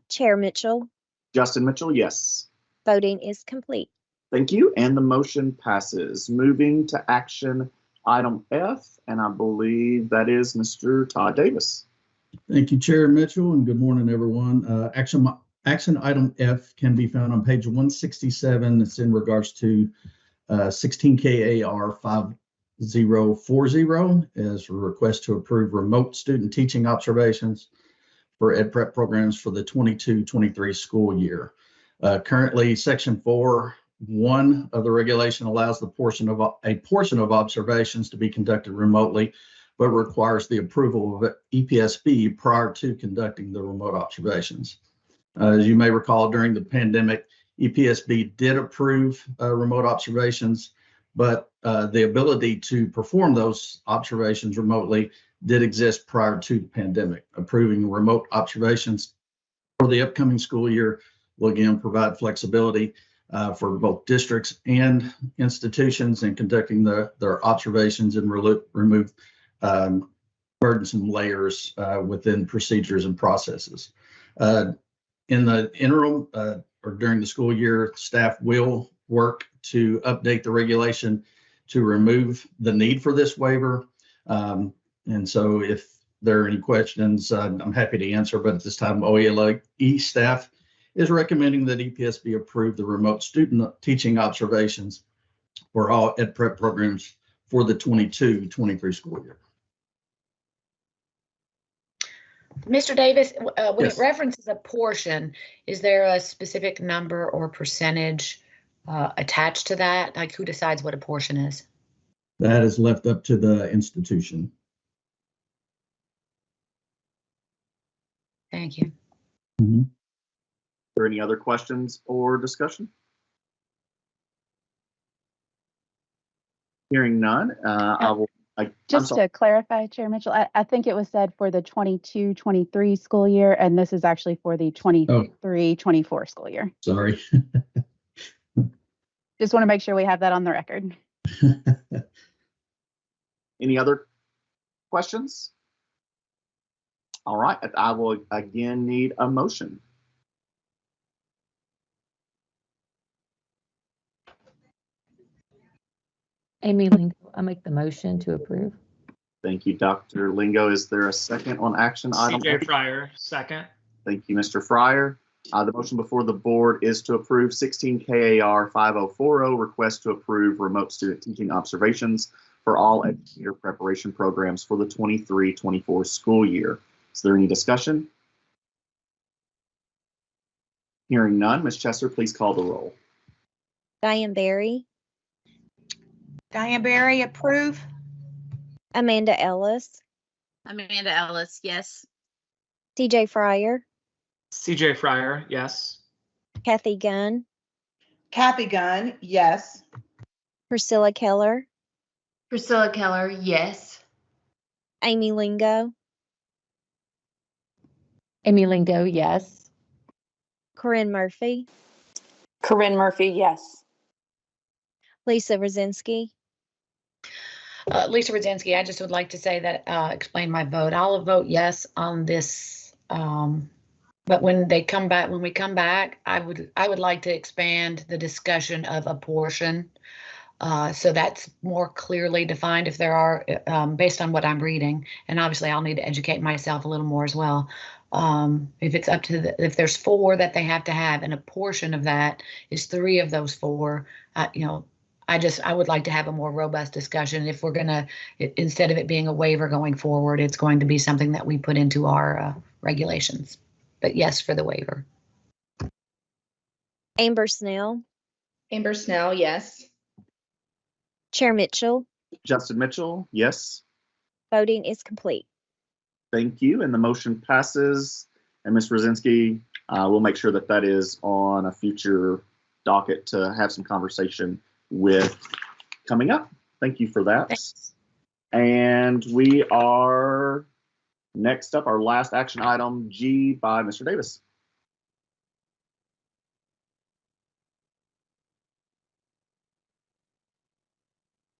Chair Mitchell. Justin Mitchell, yes. Voting is complete. Thank you, and the motion passes. Moving to action item F, and I believe that is Mr. Todd Davis. Thank you, Chair Mitchell, and good morning, everyone. Action item F can be found on page 167. It's in regards to 16 KAR 5040 as a request to approve remote student teaching observations for ed prep programs for the 22-23 school year. Currently, section 4.1 of the regulation allows a portion of observations to be conducted remotely, but requires the approval of EPSB prior to conducting the remote observations. As you may recall, during the pandemic, EPSB did approve remote observations, but the ability to perform those observations remotely did exist prior to the pandemic. Approving remote observations for the upcoming school year will again provide flexibility for both districts and institutions in conducting their observations and remove burdensome layers within procedures and processes. In the interim or during the school year, staff will work to update the regulation to remove the need for this waiver. And so if there are any questions, I'm happy to answer, but at this time, OELE staff is recommending that EPSB approve the remote student teaching observations for all ed prep programs for the 22-23 school year. Mr. Davis, when Yes. it references a portion, is there a specific number or percentage attached to that? Like, who decides what a portion is? That is left up to the institution. Thank you. Are there any other questions or discussion? Hearing none, Just to clarify, Chair Mitchell, I think it was said for the 22-23 school year, and this is actually for the 23-24 school year. Sorry. Just want to make sure we have that on the record. Any other questions? All right, I will again need a motion. Amy Lingo, I make the motion to approve. Thank you, Dr. Lingo. Is there a second on action item? CJ Fryer, second. Thank you, Mr. Fryer. The motion before the board is to approve 16 KAR 5040, request to approve remote student teaching observations for all educator preparation programs for the 23-24 school year. Is there any discussion? Hearing none, Ms. Chesser, please call the roll. Diane Barry, Diane Barry, approve. Amanda Ellis, Amanda Ellis, yes. CJ Fryer, CJ Fryer, yes. Kathy Gunn, Kathy Gunn, yes. Priscilla Keller, Priscilla Keller, yes. Amy Lingo, Amy Lingo, yes. Corinne Murphy, Corinne Murphy, yes. Lisa Rosinski, Lisa Rudzinski, I just would like to say that, explain my vote. I'll vote yes on this. But when we come back, I would like to expand the discussion of a portion. So that's more clearly defined if there are, based on what I'm reading. And obviously I'll need to educate myself a little more as well. If it's up to if there's 4 that they have to have and a portion of that is 3 of those 4, I would like to have a more robust discussion. If we're gonna, instead of it being a waiver going forward, it's going to be something that we put into our regulations. But yes, for the waiver. Amber Snell, Amber Snell, yes. Chair Mitchell. Justin Mitchell, yes. Voting is complete. Thank you. And the motion passes. And Ms. Rosinski, we'll make sure that that is on a future docket to have some conversation with coming up. Thank you for that. Thanks. And we are next up, our last action item, G by Mr. Davis.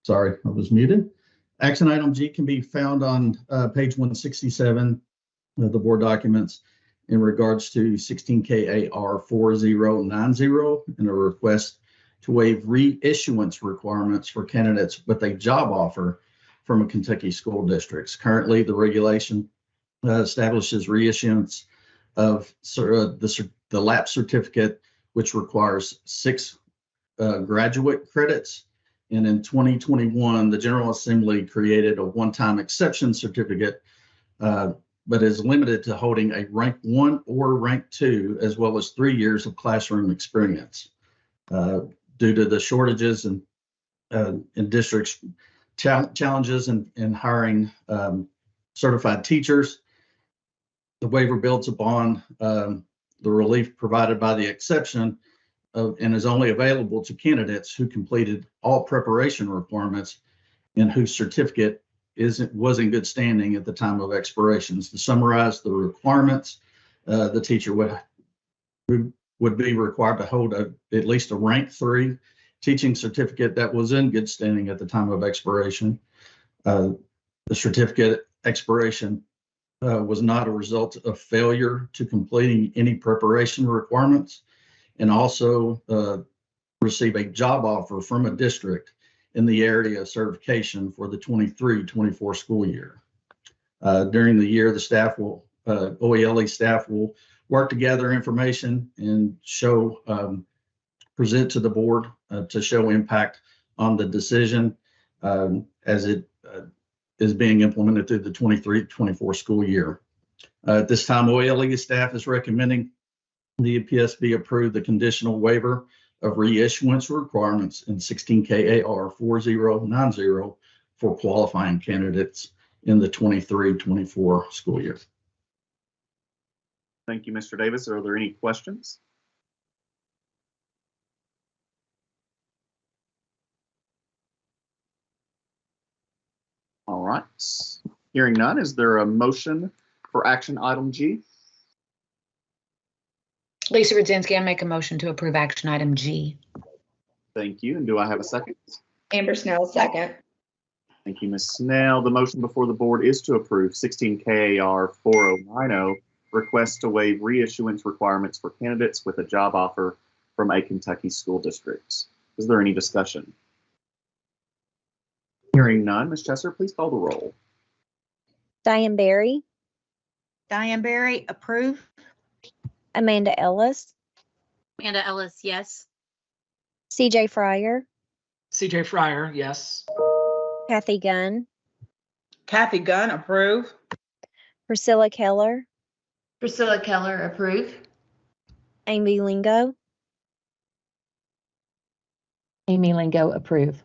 Sorry, I was muted. Action item G can be found on page 167 of the board documents in regards to 16 KAR 4090 and a request to waive reissuance requirements for candidates with a job offer from a Kentucky school districts. Currently, the regulation establishes reissuance of the LAP certificate, which requires 6 graduate credits. And in 2021, the General Assembly created a one-time exception certificate, but is limited to holding a rank 1 or rank 2, as well as 3 years of classroom experience. Due to the shortages in districts, challenges in hiring certified teachers, the waiver builds upon the relief provided by the exception and is only available to candidates who completed all preparation requirements and whose certificate was in good standing at the time of expirations. To summarize the requirements, the teacher would be required to hold at least a rank 3 teaching certificate that was in good standing at the time of expiration. The certificate expiration was not a result of failure to completing any preparation requirements, and also receive a job offer from a district in the area of certification for the 23-24 school year. During the year, the staff will, OELE staff will work to gather information and present to the board to show impact on the decision as it is being implemented through the 23-24 school year. At this time, OELE staff is recommending the EPSB approve the conditional waiver of reissuance requirements in 16 KAR 4090 for qualifying candidates in the 23-24 school year. Thank you, Mr. Davis. Are there any questions? All right. Hearing none, is there a motion for action item G? Lisa Rudzinski, I make a motion to approve action item G. Thank you. And do I have a second? Amber Snell, second. Thank you, Ms. Snell. The motion before the board is to approve 16 KAR 4090, request to waive reissuance requirements for candidates with a job offer from a Kentucky school district. Is there any discussion? Hearing none, Ms. Chesser, please call the roll. Diane Berry, Diane Berry, approve. Amanda Ellis, Amanda Ellis, yes. CJ Fryer, CJ Fryer, yes. Kathy Gunn, Kathy Gunn, approve. Priscilla Keller, Priscilla Keller, approve. Amy Lingo, Amy Lingo, approve.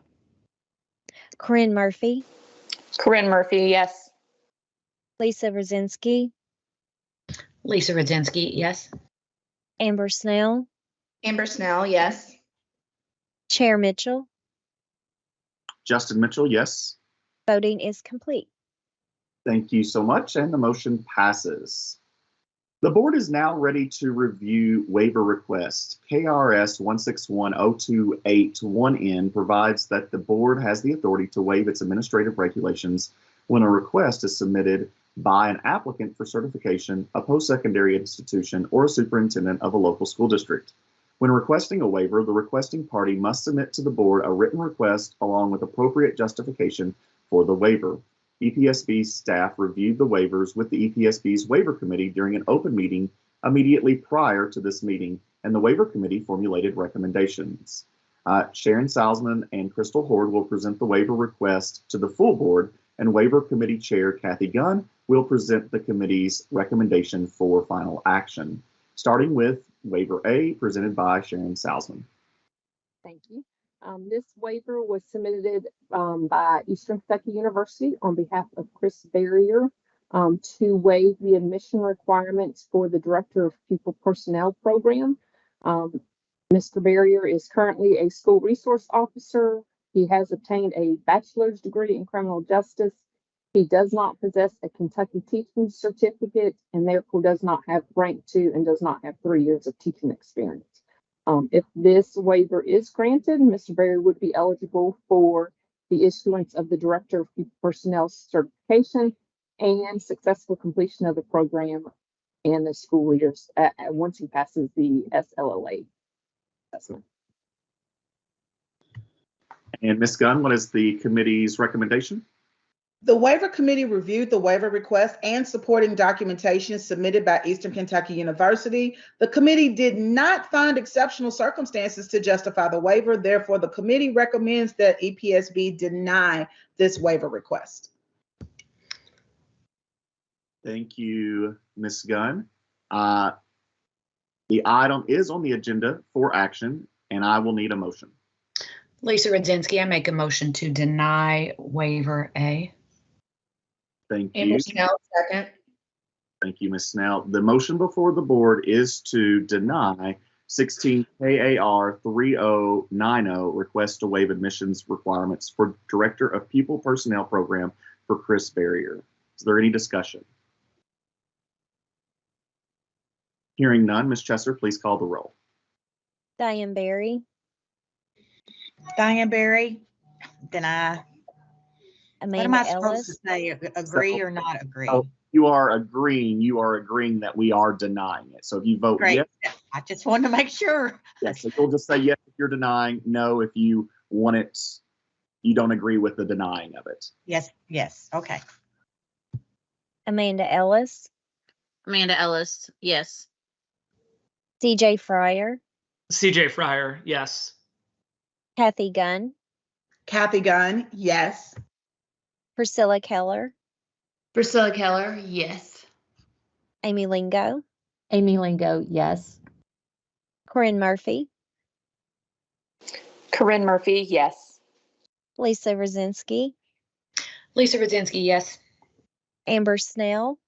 Corinne Murphy, Corinne Murphy, yes. Lisa Rosinski, Lisa Rudzinski, yes. Amber Snell, Amber Snell, yes. Chair Mitchell, Justin Mitchell, yes. Voting is complete. Thank you so much, and the motion passes. The board is now ready to review waiver requests. KRS 1610281N provides that the board has the authority to waive its administrative regulations when a request is submitted by an applicant for certification, a post-secondary institution, or a superintendent of a local school district. When requesting a waiver, the requesting party must submit to the board a written request along with appropriate justification for the waiver. EPSB staff reviewed the waivers with the EPSB's waiver committee during an open meeting immediately prior to this meeting, and the waiver committee formulated recommendations. Sharon Salzman and Crystal Horde will present the waiver request to the full board, and waiver committee chair Kathy Gunn will present the committee's recommendation for final action. Starting with waiver A, presented by Sharon Salzman. Thank you. This waiver was submitted by Eastern Kentucky University on behalf of Chris Barrier to waive the admission requirements for the Director of Pupil Personnel Program. Mr. Barrier is currently a school resource officer. He has obtained a bachelor's degree in criminal justice. He does not possess a Kentucky teaching certificate and therefore does not have rank 2 and does not have 3 years of teaching experience. If this waiver is granted, Mr. Barrier would be eligible for the issuance of the Director of Pupil Personnel certification and successful completion of the program and the school years once he passes the SLOA assessment. And Ms. Gunn, what is the committee's recommendation? The waiver committee reviewed the waiver request and supporting documentation submitted by Eastern Kentucky University. The committee did not find exceptional circumstances to justify the waiver. Therefore, the committee recommends that EPSB deny this waiver request. Thank you, Ms. Gunn. The item is on the agenda for action, and I will need a motion. Lisa Rudzinski, I make a motion to deny waiver A. Thank Amber you. Snell, second. Thank you, Ms. Snell. The motion before the board is to deny 16 KAR 3090 request to waive admissions requirements for Director of Pupil Personnel Program for Chris Barrier. Is there any discussion? Hearing none, Ms. Chesser, please call the roll. Diane Barry, Diane Barry, deny. What am Amanda I supposed to Ellis, say? Agree or not agree? Oh, you are agreeing that we are denying it. So if you vote Great. yes, I just wanted to make sure. yes, so you'll just say yes if you're denying, no if you want it, you don't agree with the denying of it. Yes, yes, okay. Amanda Ellis, Amanda Ellis, yes. CJ Fryer, CJ Fryer, yes. Kathy Gunn, Kathy Gunn, yes. Priscilla Keller, Priscilla Keller, yes. Amy Lingo, Amy Lingo, yes. Corinne Murphy, Corinne Murphy, yes. Lisa Rudzinski, Lisa Rudzinski, yes. Amber Snell,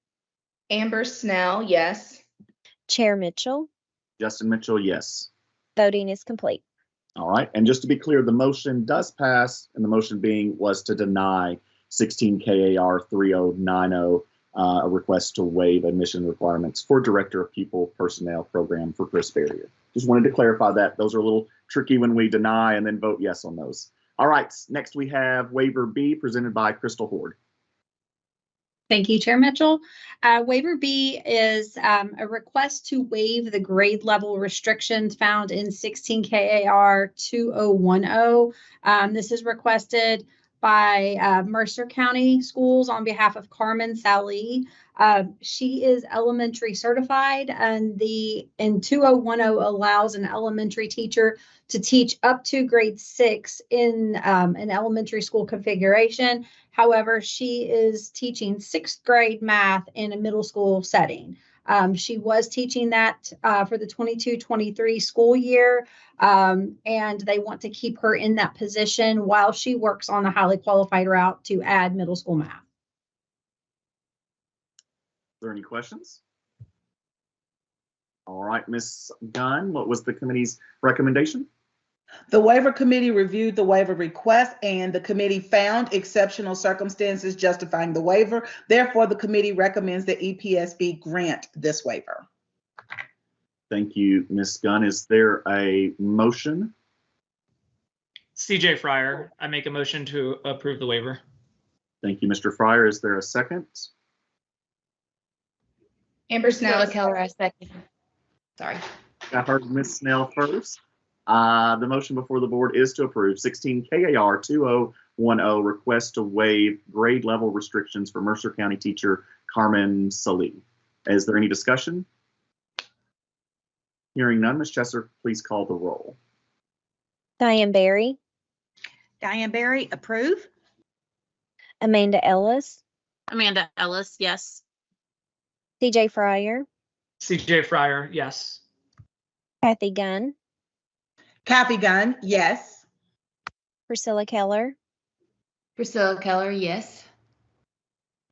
Amber Snell, yes. Chair Mitchell. Justin Mitchell, yes. Voting is complete. All right, and just to be clear, the motion does pass, and the motion was to deny 16 KAR 3090, a request to waive admission requirements for Director of Pupil Personnel Program for Chris Barrier. Just wanted to clarify that. Those are a little tricky when we deny and then vote yes on those. All right, next we have waiver B presented by Crystal Horde. Thank you, Chair Mitchell. Waiver B is a request to waive the grade level restrictions found in 16 KAR 2010. This is requested by Mercer County Schools on behalf of Carmen Sally. She is elementary certified, and 2010 allows an elementary teacher to teach up to grade 6 in an elementary school configuration. However, she is teaching 6th grade math in a middle school setting. She was teaching that for the 22-23 school year, and they want to keep her in that position while she works on the highly qualified route to add middle school math. Are there any questions? All right, Ms. Gunn, what was the committee's recommendation? The waiver committee reviewed the waiver request and the committee found exceptional circumstances justifying the waiver. Therefore, the committee recommends that EPSB grant this waiver. Thank you, Ms. Gunn. Is there a motion? CJ Fryer, I make a motion to approve the waiver. Thank you, Mr. Fryer. Is there a second? Amber Snell. Priscilla Keller, I second. Sorry. I heard Ms. Snell first. The motion before the board is to approve 16 KAR 2010 request to waive grade level restrictions for Mercer County teacher Carmen Salih. Is there any discussion? Hearing none, Ms. Chesser, please call the roll. Diane Barry, Diane Barry, approve. Amanda Ellis, Amanda Ellis, yes. CJ Fryer, CJ Fryer, yes. Kathy Gunn, Kathy Gunn, yes. Priscilla Keller, Priscilla Keller, yes.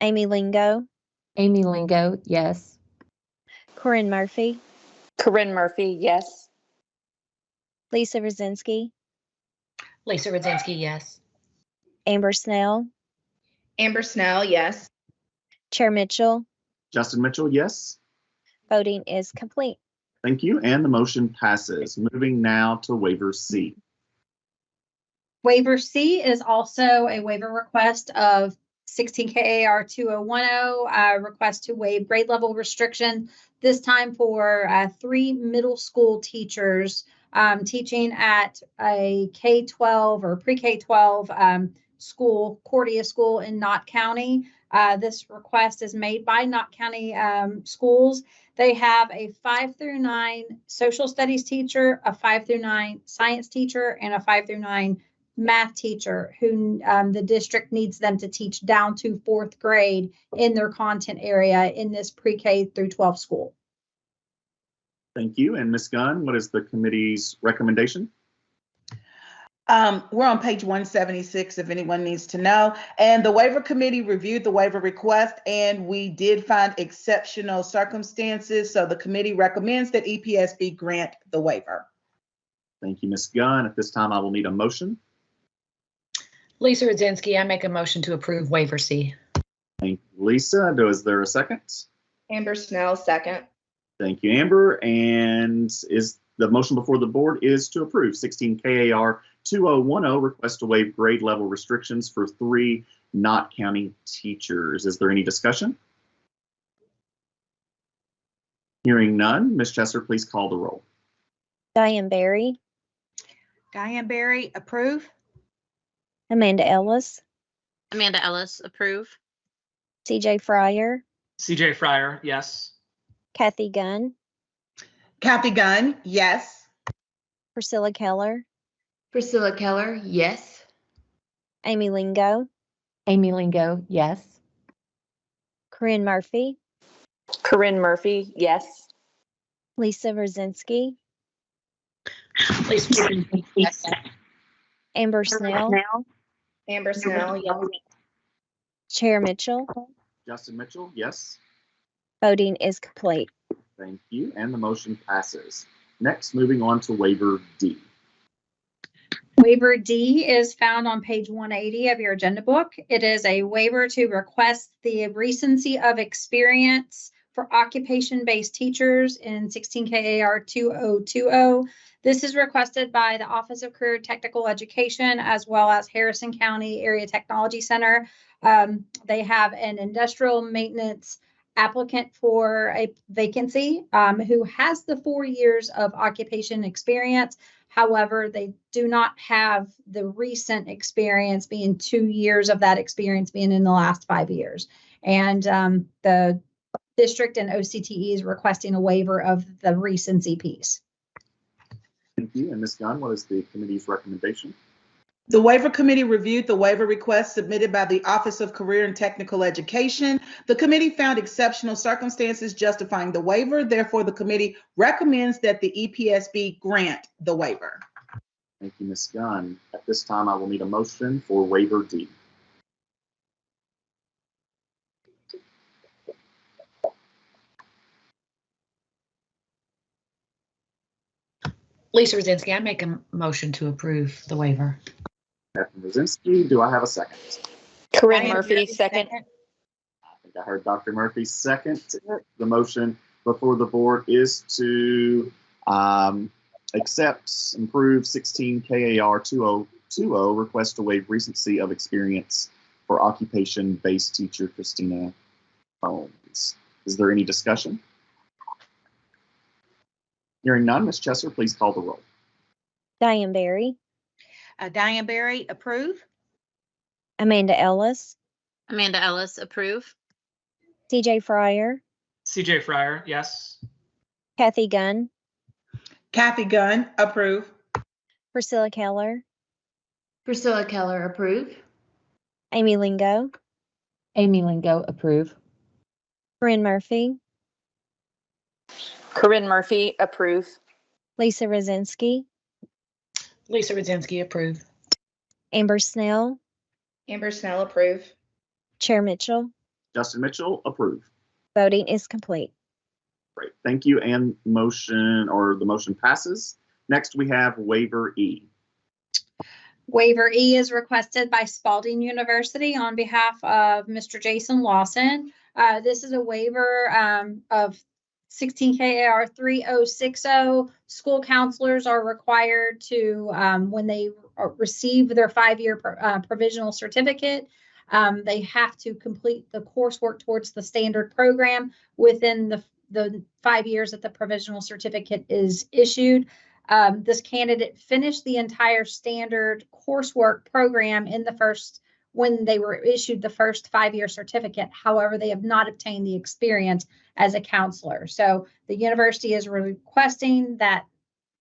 Amy Lingo, Amy Lingo, yes. Corinne Murphy, Corinne Murphy, yes. Lisa Rosinski, Lisa Rosinski, yes. Amber Snell, Amber Snell, yes. Chair Mitchell. Justin Mitchell, yes. Voting is complete. Thank you, and the motion passes. Moving now to waiver C. Waiver C is also a waiver request of 16 KAR 2010, request to waive grade level restriction, this time for 3 middle school teachers teaching at a K-12 or pre-K-12 school, Cordia School in Knott County. This request is made by Knott County schools. They have a 5 through 9 social studies teacher, a 5 through 9 science teacher, and a 5 through 9 math teacher who the district needs them to teach down to 4th grade in their content area in this pre-K through 12 school. Thank you. And Ms. Gunn, what is the committee's recommendation? We're on page 176 if anyone needs to know. And the waiver committee reviewed the waiver request and we did find exceptional circumstances. So the committee recommends that EPSB grant the waiver. Thank you, Ms. Gunn. At this time, I will need a motion. Lisa Rosinski, I make a motion to approve waiver C. Thank you, Lisa. Is there a second? Amber Snell, second. Thank you, Amber. And is the motion before the board is to approve 16 KAR 2010 request to waive grade level restrictions for 3 Knott County teachers. Is there any discussion? Hearing none, Ms. Chesser, please call the roll. Diane Barry, Diane Barry, approve. Amanda Ellis, Amanda Ellis, approve. CJ Fryer, CJ Fryer, yes. Kathy Gunn, Kathy Gunn, yes. Priscilla Keller, Priscilla Keller, yes. Amy Lingo, Amy Lingo, yes. Corinne Murphy, Corinne Murphy, yes. Lisa Rosinski, Lisa Rosinski, yes. Amber Snell, Amber Snell, yes. Chair Mitchell. Justin Mitchell, yes. Voting is complete. Thank you. And the motion passes. Next, moving on to waiver D. Waiver D is found on page 180 of your agenda book. It is a waiver to request the recency of experience for occupation-based teachers in 16 KAR 2020. This is requested by the Office of Career Technical Education as well as Harrison County Area Technology Center. They have an industrial maintenance applicant for a vacancy who has the 4 years of occupation experience. However, they do not have the recent experience being 2 years of that experience being in the last 5 years. And the district and OCTE is requesting a waiver of the recency piece. Thank you. And Ms. Gunn, what is the committee's recommendation? The waiver committee reviewed the waiver request submitted by the Office of Career and Technical Education. The committee found exceptional circumstances justifying the waiver. Therefore, the committee recommends that the EPSB grant the waiver. Thank you, Ms. Gunn. At this time, I will need a motion for waiver D. Lisa Rosinski, I make a motion to approve the waiver. Captain Brzezinski, do I have a second? Corinne Diane Murphy, Murphy, second. I think I heard Dr. Murphy second. The motion before the board is to accept, improve 16 KAR 2020, request to waive recency of experience for occupation-based teacher Christina Holmes. Is there any discussion? Hearing none, Ms. Chesser, please call the roll. Diane Barry, Diane Barry, approve. Amanda Ellis, Amanda Ellis, approve. CJ Fryer, CJ Fryer, yes. Kathy Gunn, Kathy Gunn, approve. Priscilla Keller, Priscilla Keller, approve. Amy Lingo, Amy Lingo, approve. Corinne Murphy, Corinne Murphy, approve. Lisa Rosinski, Lisa Rosinski, approve. Amber Snell, Amber Snell, approve. Chair Mitchell. Justin Mitchell, approve. Voting is complete. Great, thank you. And the motion passes. Next, we have waiver E. Waiver E is requested by Spalding University on behalf of Mr. Jason Lawson. This is a waiver of 16 KAR 3060. School counselors are required to, when they receive their 5-year provisional certificate, they have to complete the coursework towards the standard program within the 5 years that the provisional certificate is issued. This candidate finished the entire standard coursework program when they were issued the first 5-year certificate. However, they have not obtained the experience as a counselor. So the university is requesting that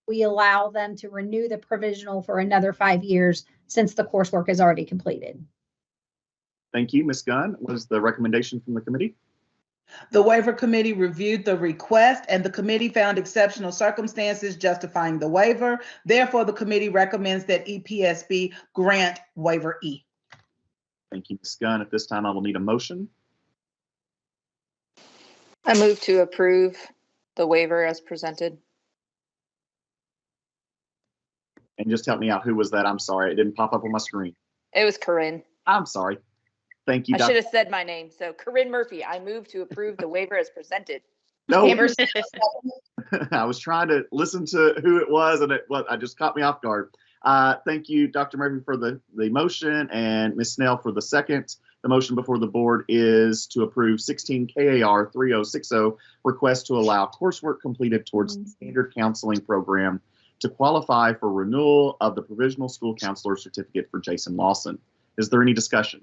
we allow them to renew the provisional for another 5 years since the coursework is already completed. Thank you, Ms. Gunn. What is the recommendation from the committee? The waiver committee reviewed the request and the committee found exceptional circumstances justifying the waiver. Therefore, the committee recommends that EPSB grant waiver E. Thank you, Ms. Gunn. At this time, I will need a motion. I move to approve the waiver as presented. And just help me out. Who was that? I'm sorry. It didn't pop up on my screen. It was Corinne. I'm sorry. Thank you, I Dr. should have said my name. So Corinne Murphy, I move to approve the waiver as presented. No, Amber I was trying to listen to who it was, and I just caught me off guard. Thank you, Dr. Murphy, for the motion, and Ms. Snell for the second. The motion before the board is to approve 16 KAR 3060, request to allow coursework completed towards the standard counseling program to qualify for renewal of the provisional school counselor certificate for Jason Lawson. Is there any discussion?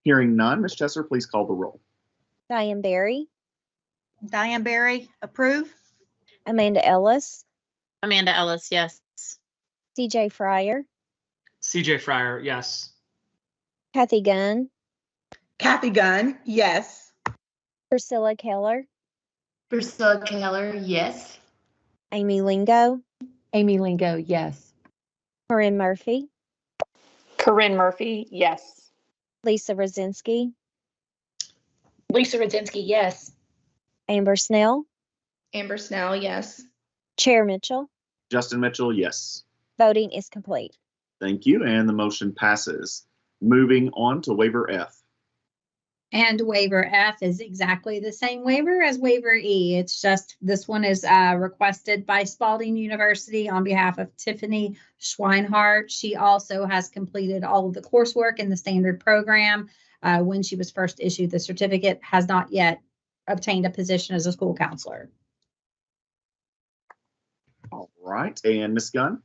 Hearing none, Ms. Chesser, please call the roll. Diane Barry, Diane Barry, approve. Amanda Ellis, Amanda Ellis, yes. CJ Fryer, CJ Fryer, yes. Kathy Gunn, Kathy Gunn, yes. Priscilla Keller, Priscilla Keller, yes. Amy Lingo, Amy Lingo, yes. Corinne Murphy, Corinne Murphy, yes. Lisa Rosinski, Lisa Rosinski, yes. Amber Snell, Amber Snell, yes. Chair Mitchell. Justin Mitchell, yes. Voting is complete. Thank you, and the motion passes. Moving on to waiver F. And waiver F is exactly the same waiver as waiver E. It's just this one is requested by Spalding University on behalf of Tiffany Schweinhart. She also has completed all of the coursework in the standard program when she was first issued the certificate, has not yet obtained a position as a school counselor. All right, and Ms. Gunn?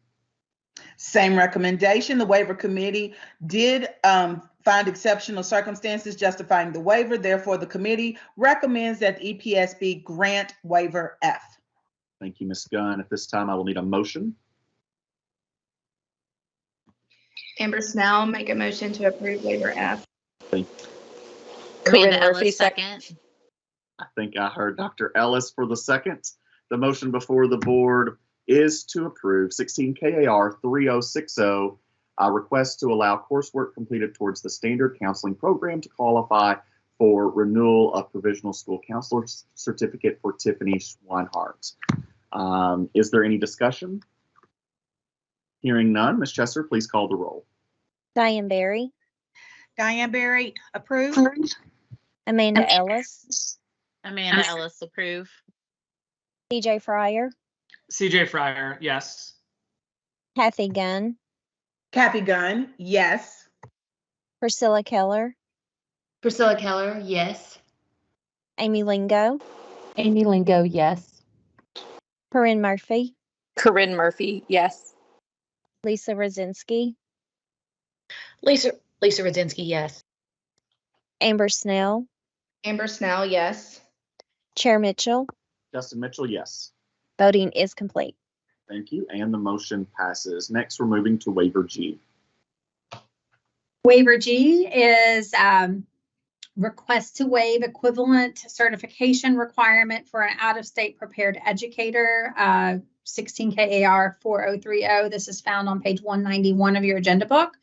Same recommendation. The waiver committee did find exceptional circumstances justifying the waiver. Therefore, the committee recommends that EPSB grant waiver F. Thank you, Ms. Gunn. At this time, I will need a motion. Amber Snell, make a motion to approve waiver F. Thank you. Amanda Ellis, second. I think I heard Dr. Ellis for the second. The motion before the board is to approve 16 KAR 3060, a request to allow coursework completed towards the standard counseling program to qualify for renewal of provisional school counselor certificate for Tiffany Schweinhart. Is there any discussion? Hearing none, Ms. Chesser, please call the roll. Diane Barry, Diane Barry, approve. Amanda Ellis, Amanda Ellis, approve. CJ Fryer, CJ Fryer, yes. Kathy Gunn, Kathy Gunn, yes. Priscilla Keller, Priscilla Keller, yes. Amy Lingo, Amy Lingo, yes. Corinne Murphy, Corinne Murphy, yes. Lisa Rosinski, Lisa Rosinski, yes. Amber Snell, Amber Snell, yes. Chair Mitchell. Justin Mitchell, yes. Voting is complete. Thank you, and the motion passes. Next, we're moving to waiver G. Waiver G is request to waive equivalent certification requirement for an out-of-state prepared educator, 16 KAR 4030. This is found on page 191 of your agenda book.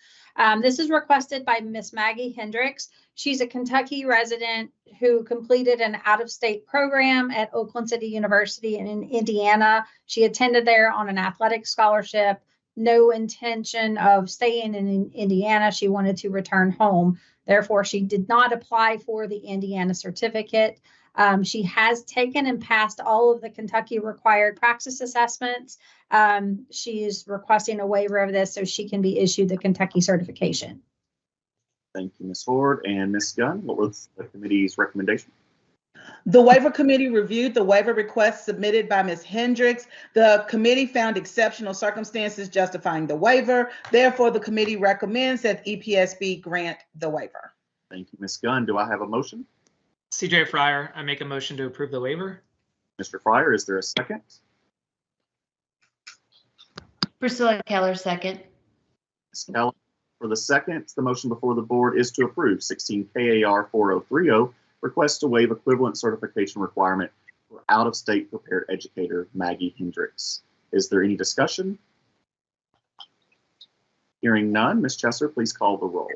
This is requested by Miss Maggie Hendricks. She's a Kentucky resident who completed an out-of-state program at Oakland City University in Indiana. She attended there on an athletic scholarship. No intention of staying in Indiana. She wanted to return home. Therefore, she did not apply for the Indiana certificate. She has taken and passed all of the Kentucky required praxis assessments. She is requesting a waiver of this so she can be issued the Kentucky certification. Thank you, Ms. Ford. And Ms. Gunn, what was the committee's recommendation? The waiver committee reviewed the waiver request submitted by Ms. Hendricks. The committee found exceptional circumstances justifying the waiver. Therefore, the committee recommends that EPSB grant the waiver. Thank you, Ms. Gunn. Do I have a motion? CJ Fryer, I make a motion to approve the waiver. Mr. Fryer, is there a second? Priscilla Keller, second. Ms. Keller, for the second, the motion before the board is to approve 16 KAR 4030, request to waive equivalent certification requirement for out-of-state prepared educator Maggie Hendricks. Is there any discussion? Hearing none, Ms. Chesser, please call the roll.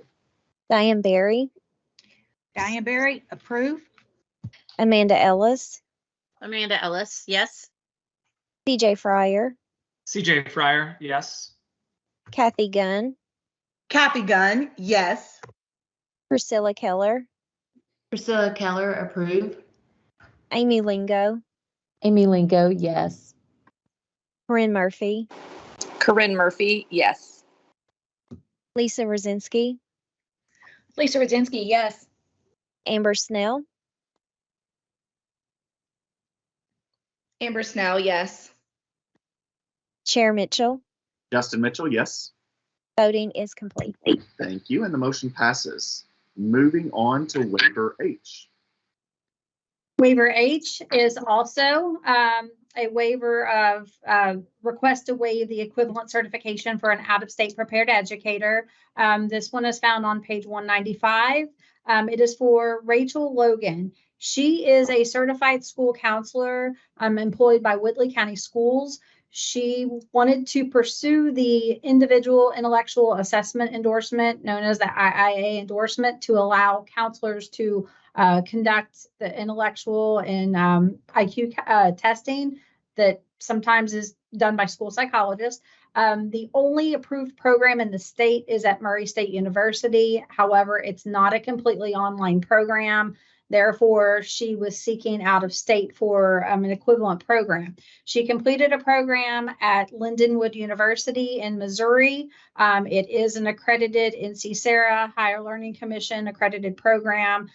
Diane Barry, Diane Barry, approve. Amanda Ellis, Amanda Ellis, yes. CJ Fryer, CJ Fryer, yes. Kathy Gunn, Kathy Gunn, yes. Priscilla Keller, Priscilla Keller, approve. Amy Lingo, Amy Lingo, yes. Corinne Murphy, Corinne Murphy, yes. Lisa Rosinski, Lisa Rosinski, yes. Amber Snell, Amber Snell, yes. Chair Mitchell. Justin Mitchell, yes. Voting is complete. Thank you, and the motion passes. Moving on to waiver H. Waiver H is also a waiver of request to waive the equivalent certification for an out-of-state prepared educator. This one is found on page 195. It is for Rachel Logan. She is a certified school counselor employed by Whitley County Schools. She wanted to pursue the individual intellectual assessment endorsement known as the IIA endorsement to allow counselors to conduct the intellectual and IQ testing that sometimes is done by school psychologists. The only approved program in the state is at Murray State University. However, it's not a completely online program. Therefore, she was seeking out of state for an equivalent program. She completed a program at Lindenwood University in Missouri. It is an accredited NC SARA Higher Learning Commission accredited program.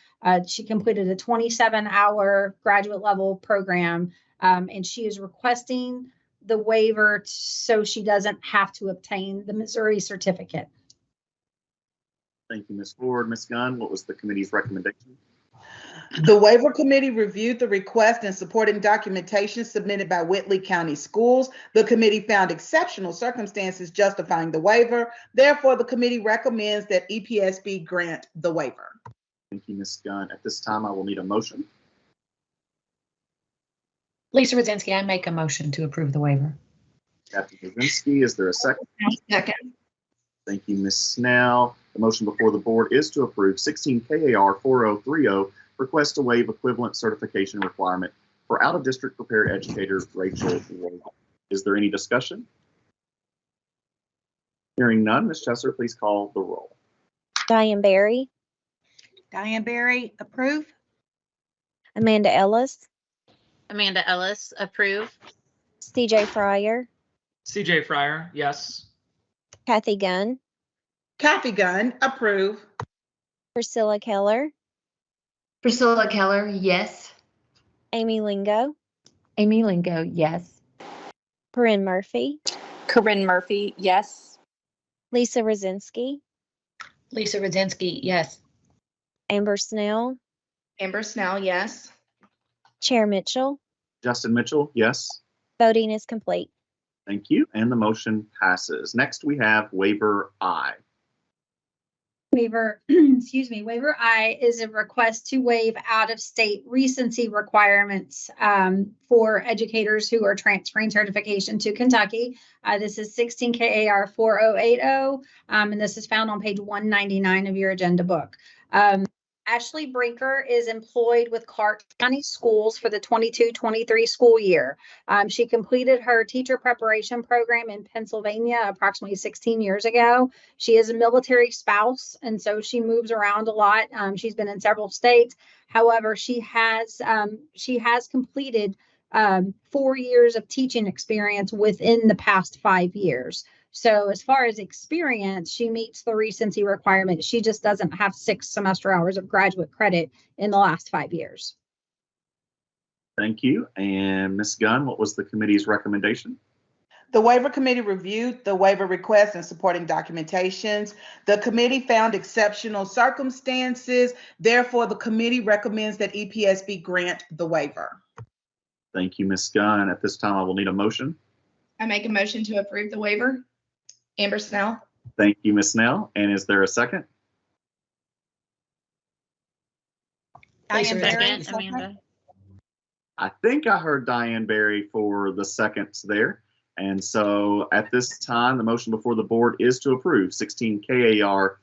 She completed a 27-hour graduate level program, and she is requesting the waiver so she doesn't have to obtain the Missouri certificate. Thank you, Ms. Ford. Ms. Gunn, what was the committee's recommendation? The waiver committee reviewed the request and supporting documentation submitted by Whitley County Schools. The committee found exceptional circumstances justifying the waiver. Therefore, the committee recommends that EPSB grant the waiver. Thank you, Ms. Gunn. At this time, I will need a motion. Lisa Rosinski, I make a motion to approve the waiver. Captain Kaczynski, is there a second? Second. Thank you, Ms. Snell. The motion before the board is to approve 16 KAR 4030, request to waive equivalent certification requirement for out-of-district prepared educator Rachel Logan. Is there any discussion? Hearing none, Ms. Chesser, please call the roll. Diane Barry, Diane Barry, approve. Amanda Ellis, Amanda Ellis, approve. CJ Fryer, CJ Fryer, yes. Kathy Gunn, Kathy Gunn, approve. Priscilla Keller, Priscilla Keller, yes. Amy Lingo, Amy Lingo, yes. Corinne Murphy, Corinne Murphy, yes. Lisa Rosinski, Lisa Rosinski, yes. Amber Snell, Amber Snell, yes. Chair Mitchell. Justin Mitchell, yes. Voting is complete. Thank you. And the motion passes. Next, we have waiver I. Waiver, excuse me, waiver I is a request to waive out-of-state recency requirements for educators who are transferring certification to Kentucky. This is 16 KAR 4080, and this is found on page 199 of your agenda book. Ashley Brinker is employed with Clark County Schools for the 22-23 school year. She completed her teacher preparation program in Pennsylvania approximately 16 years ago. She is a military spouse, and so she moves around a lot. She's been in several states. However, she has completed 4 years of teaching experience within the past 5 years. So as far as experience, she meets the recency requirement. She just doesn't have 6 semester hours of graduate credit in the last 5 years. Thank you. And Ms. Gunn, what was the committee's recommendation? The waiver committee reviewed the waiver request and supporting documentations. The committee found exceptional circumstances. Therefore, the committee recommends that EPSB grant the waiver. Thank you, Ms. Gunn. At this time, I will need a motion. I make a motion to approve the waiver. Amber Snell. Thank you, Ms. Snell. And is there a second? Diane Barry, Second, second. Amanda. I think I heard Diane Barry for the seconds there. And so at this time, the motion before the board is to approve 16 KAR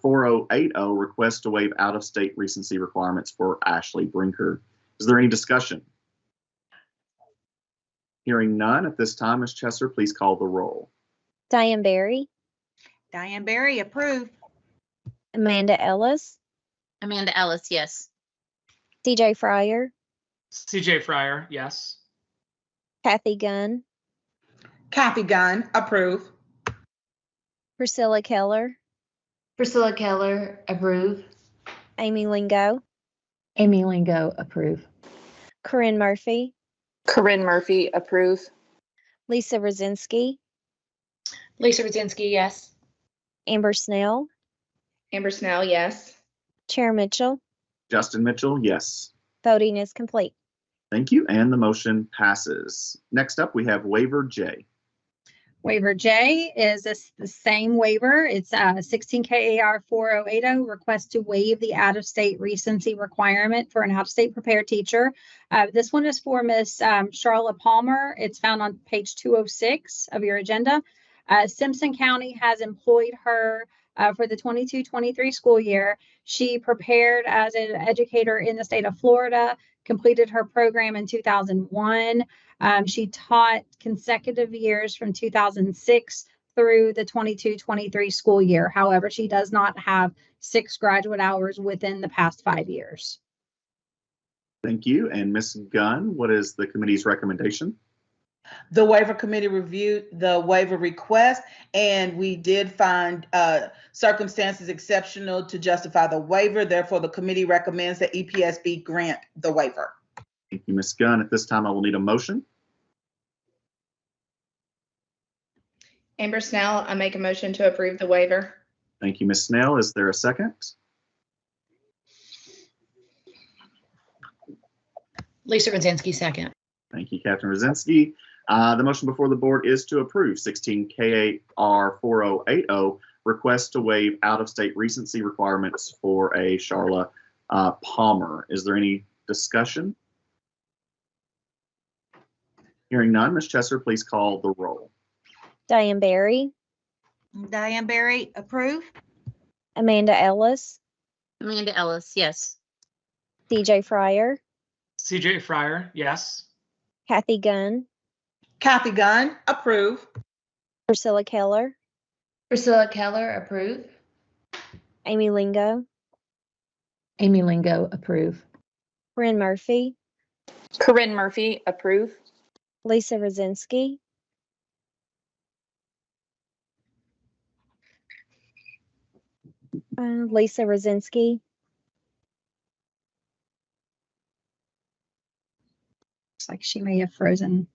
4080, request to waive out-of-state recency requirements for Ashley Brinker. Is there any discussion? Hearing none, at this time, Ms. Chesser, please call the roll. Diane Barry, Diane Barry, approve. Amanda Ellis, Amanda Ellis, yes. CJ Fryer, CJ Fryer, yes. Kathy Gunn, Kathy Gunn, approve. Priscilla Keller, Priscilla Keller, approve. Amy Lingo, Amy Lingo, approve. Corinne Murphy, Corinne Murphy, approve. Lisa Rosinski, Lisa Rosinski, yes. Amber Snell, Amber Snell, yes. Chair Mitchell. Justin Mitchell, yes. Voting is complete. Thank you. And the motion passes. Next up, we have waiver J. Waiver J is the same waiver. It's 16 KAR 4080, request to waive the out-of-state recency requirement for an out-of-state prepared teacher. This one is for Miss Charlotte Palmer. It's found on page 206 of your agenda. Simpson County has employed her for the 22-23 school year. She prepared as an educator in the state of Florida, completed her program in 2001. She taught consecutive years from 2006 through the 22-23 school year. However, she does not have 6 graduate hours within the past 5 years. Thank you. And Ms. Gunn, what is the committee's recommendation? The waiver committee reviewed the waiver request, and we did find circumstances exceptional to justify the waiver. Therefore, the committee recommends that EPSB grant the waiver. Thank you, Ms. Gunn. At this time, I will need a motion. Amber Snell, I make a motion to approve the waiver. Thank you, Ms. Snell. Is there a second? Lisa Rosinski, second. Thank you, Captain Rosinski. The motion before the board is to approve 16 KAR 4080, request to waive out-of-state recency requirements for a Charlotte Palmer. Is there any discussion? Hearing none, Ms. Chesser, please call the roll. Diane Barry, Diane Barry, approve. Amanda Ellis, Amanda Ellis, yes. CJ Fryer, CJ Fryer, yes. Kathy Gunn, Kathy Gunn, approve. Priscilla Keller, Priscilla Keller, approve. Amy Lingo, Amy Lingo, approve. Corinne Murphy, Corinne Murphy, approve. Lisa Rosinski, Lisa Rosinski, Looks like she may have frozen.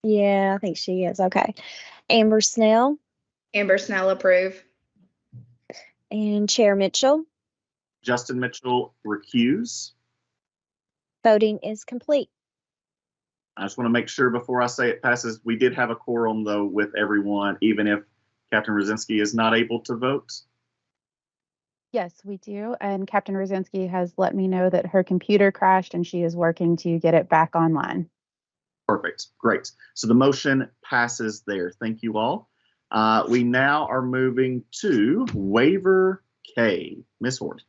yeah, I think she is. Okay. Amber Snell Amber Snell, approve. and Chair Mitchell. Justin Mitchell, recuse. Voting is complete. I just want to make sure before I say it passes, we did have a quorum though with everyone, even if Captain Rosinski is not able to vote. Yes, we do. And Captain Rosinski has let me know that her computer crashed and she is working to get it back online. Perfect. Great. So the motion passes there. Thank you all. We now are moving to waiver K. Ms. Hord.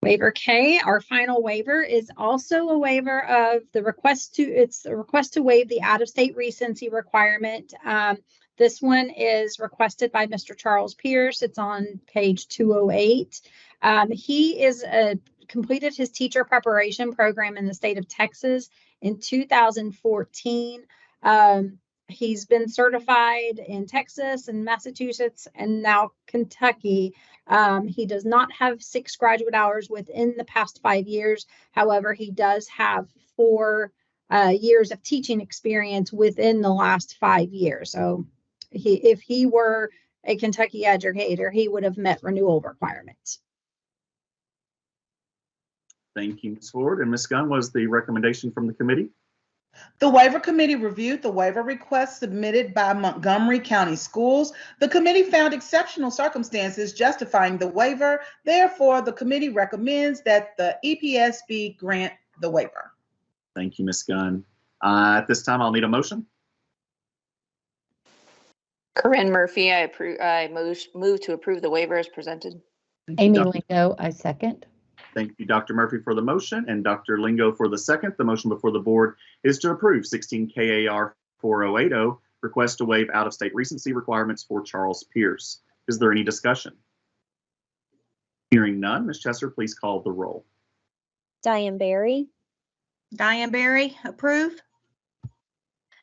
Waiver K, our final waiver, is also a waiver of the it's a request to waive the out-of-state recency requirement. This one is requested by Mr. Charles Pierce. It's on page 208. He is completed his teacher preparation program in the state of Texas in 2014. He's been certified in Texas and Massachusetts and now Kentucky. He does not have 6 graduate hours within the past 5 years. However, he does have 4 years of teaching experience within the last 5 years. So if he were a Kentucky educator, he would have met renewal requirements. Thank you, Ms. Hord. And Ms. Gunn, was the recommendation from the committee? The waiver committee reviewed the waiver request submitted by Montgomery County Schools. The committee found exceptional circumstances justifying the waiver. Therefore, the committee recommends that the EPSB grant the waiver. Thank you, Ms. Gunn. At this time, I'll need a motion. Corinne Murphy, I move to approve the waiver as presented. Amy Lingo, I second. Thank you, Dr. Murphy, for the motion and Dr. Lingo for the second. The motion before the board is to approve 16 KAR 4080, request to waive out-of-state recency requirements for Charles Pierce. Is there any discussion? Hearing none, Ms. Chesser, please call the roll. Diane Barry, Diane Barry, approve.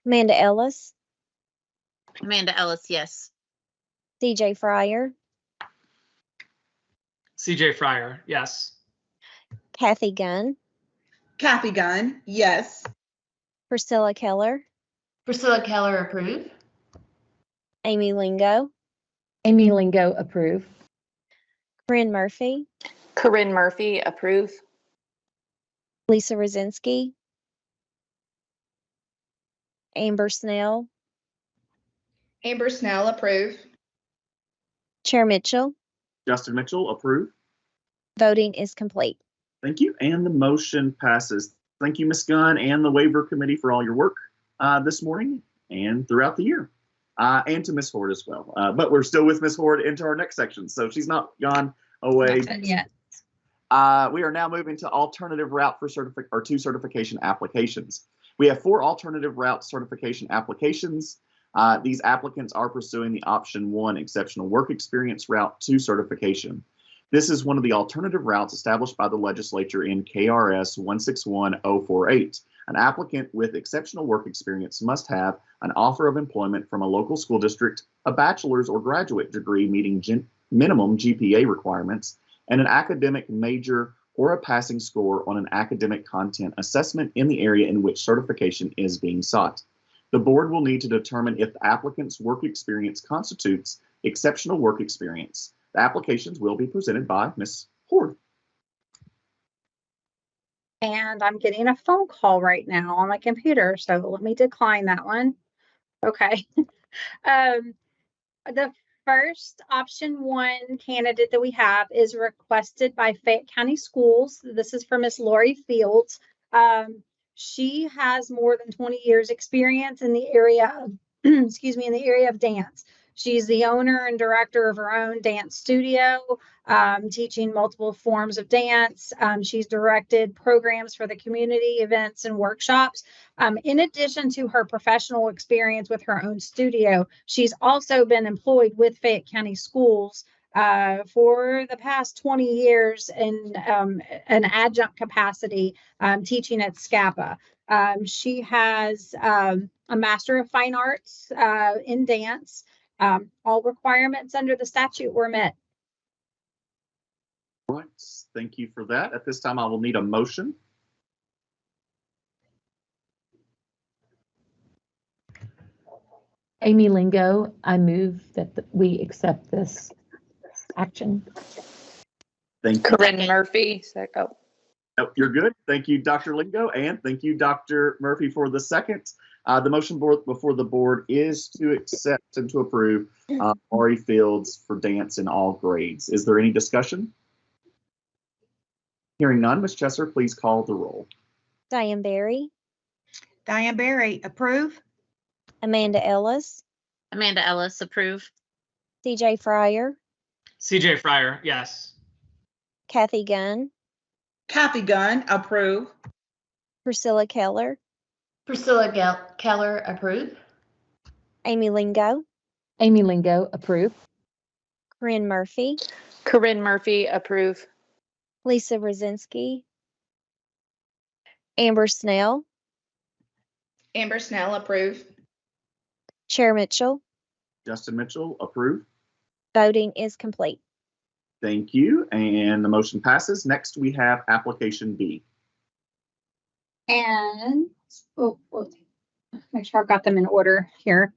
Amanda Ellis, Amanda Ellis, yes. CJ Fryer, CJ Fryer, yes. Kathy Gunn, Kathy Gunn, yes. Priscilla Keller, Priscilla Keller, approve. Amy Lingo, Amy Lingo, approve. Corinne Murphy, Corinne Murphy, approve. Lisa Rosinski, Amber Snell, Amber Snell, approve. Chair Mitchell. Justin Mitchell, approve. Voting is complete. Thank you. And the motion passes. Thank you, Ms. Gunn and the waiver committee for all your work this morning and throughout the year. And to Ms. Hord as well. But we're still with Ms. Hord into our next section, so she's not gone away. Not yet. We are now moving to alternative route for two certification applications. We have 4 alternative route certification applications. These applicants are pursuing the option 1 exceptional work experience route 2 certification. This is one of the alternative routes established by the legislature in KRS 161048. An applicant with exceptional work experience must have an offer of employment from a local school district, a bachelor's or graduate degree meeting minimum GPA requirements, and an academic major or a passing score on an academic content assessment in the area in which certification is being sought. The board will need to determine if the applicant's work experience constitutes exceptional work experience. The applications will be presented by Ms. Hord. And I'm getting a phone call right now on my computer, so let me decline that one. Okay. The first option 1 candidate that we have is requested by Fayette County Schools. This is for Miss Lori Fields. She has more than 20 years experience in the area of, excuse me, in the area of dance. She's the owner and director of her own dance studio, teaching multiple forms of dance. She's directed programs for the community, events, and workshops. In addition to her professional experience with her own studio, she's also been employed with Fayette County Schools for the past 20 years in an adjunct capacity, teaching at SCAPA. She has a Master of Fine Arts in dance. All requirements under the statute were met. All right, thank you for that. At this time, I will need a motion. Amy Lingo, I move that we accept this action. Thank you. Corinne Murphy. Oh. Oh, you're good. Thank you, Dr. Lingo, and thank you, Dr. Murphy, for the second. The motion before the board is to accept and to approve Maury Fields for dance in all grades. Is there any discussion? Hearing none, Ms. Chesser, please call the roll. Diane Berry, Diane Berry, approve. Amanda Ellis, Amanda Ellis, approve. CJ Fryer, CJ Fryer, yes. Kathy Gunn, Kathy Gunn, approve. Priscilla Keller, Priscilla Keller, approve. Amy Lingo, Amy Lingo, approve. Corinne Murphy, Corinne Murphy, approve. Lisa Rosinski, Amber Snell, Amber Snell, approve. Chair Mitchell. Justin Mitchell, approve. Voting is complete. Thank you, and the motion passes. Next, we have application B. And we'll make sure I've got them in order here.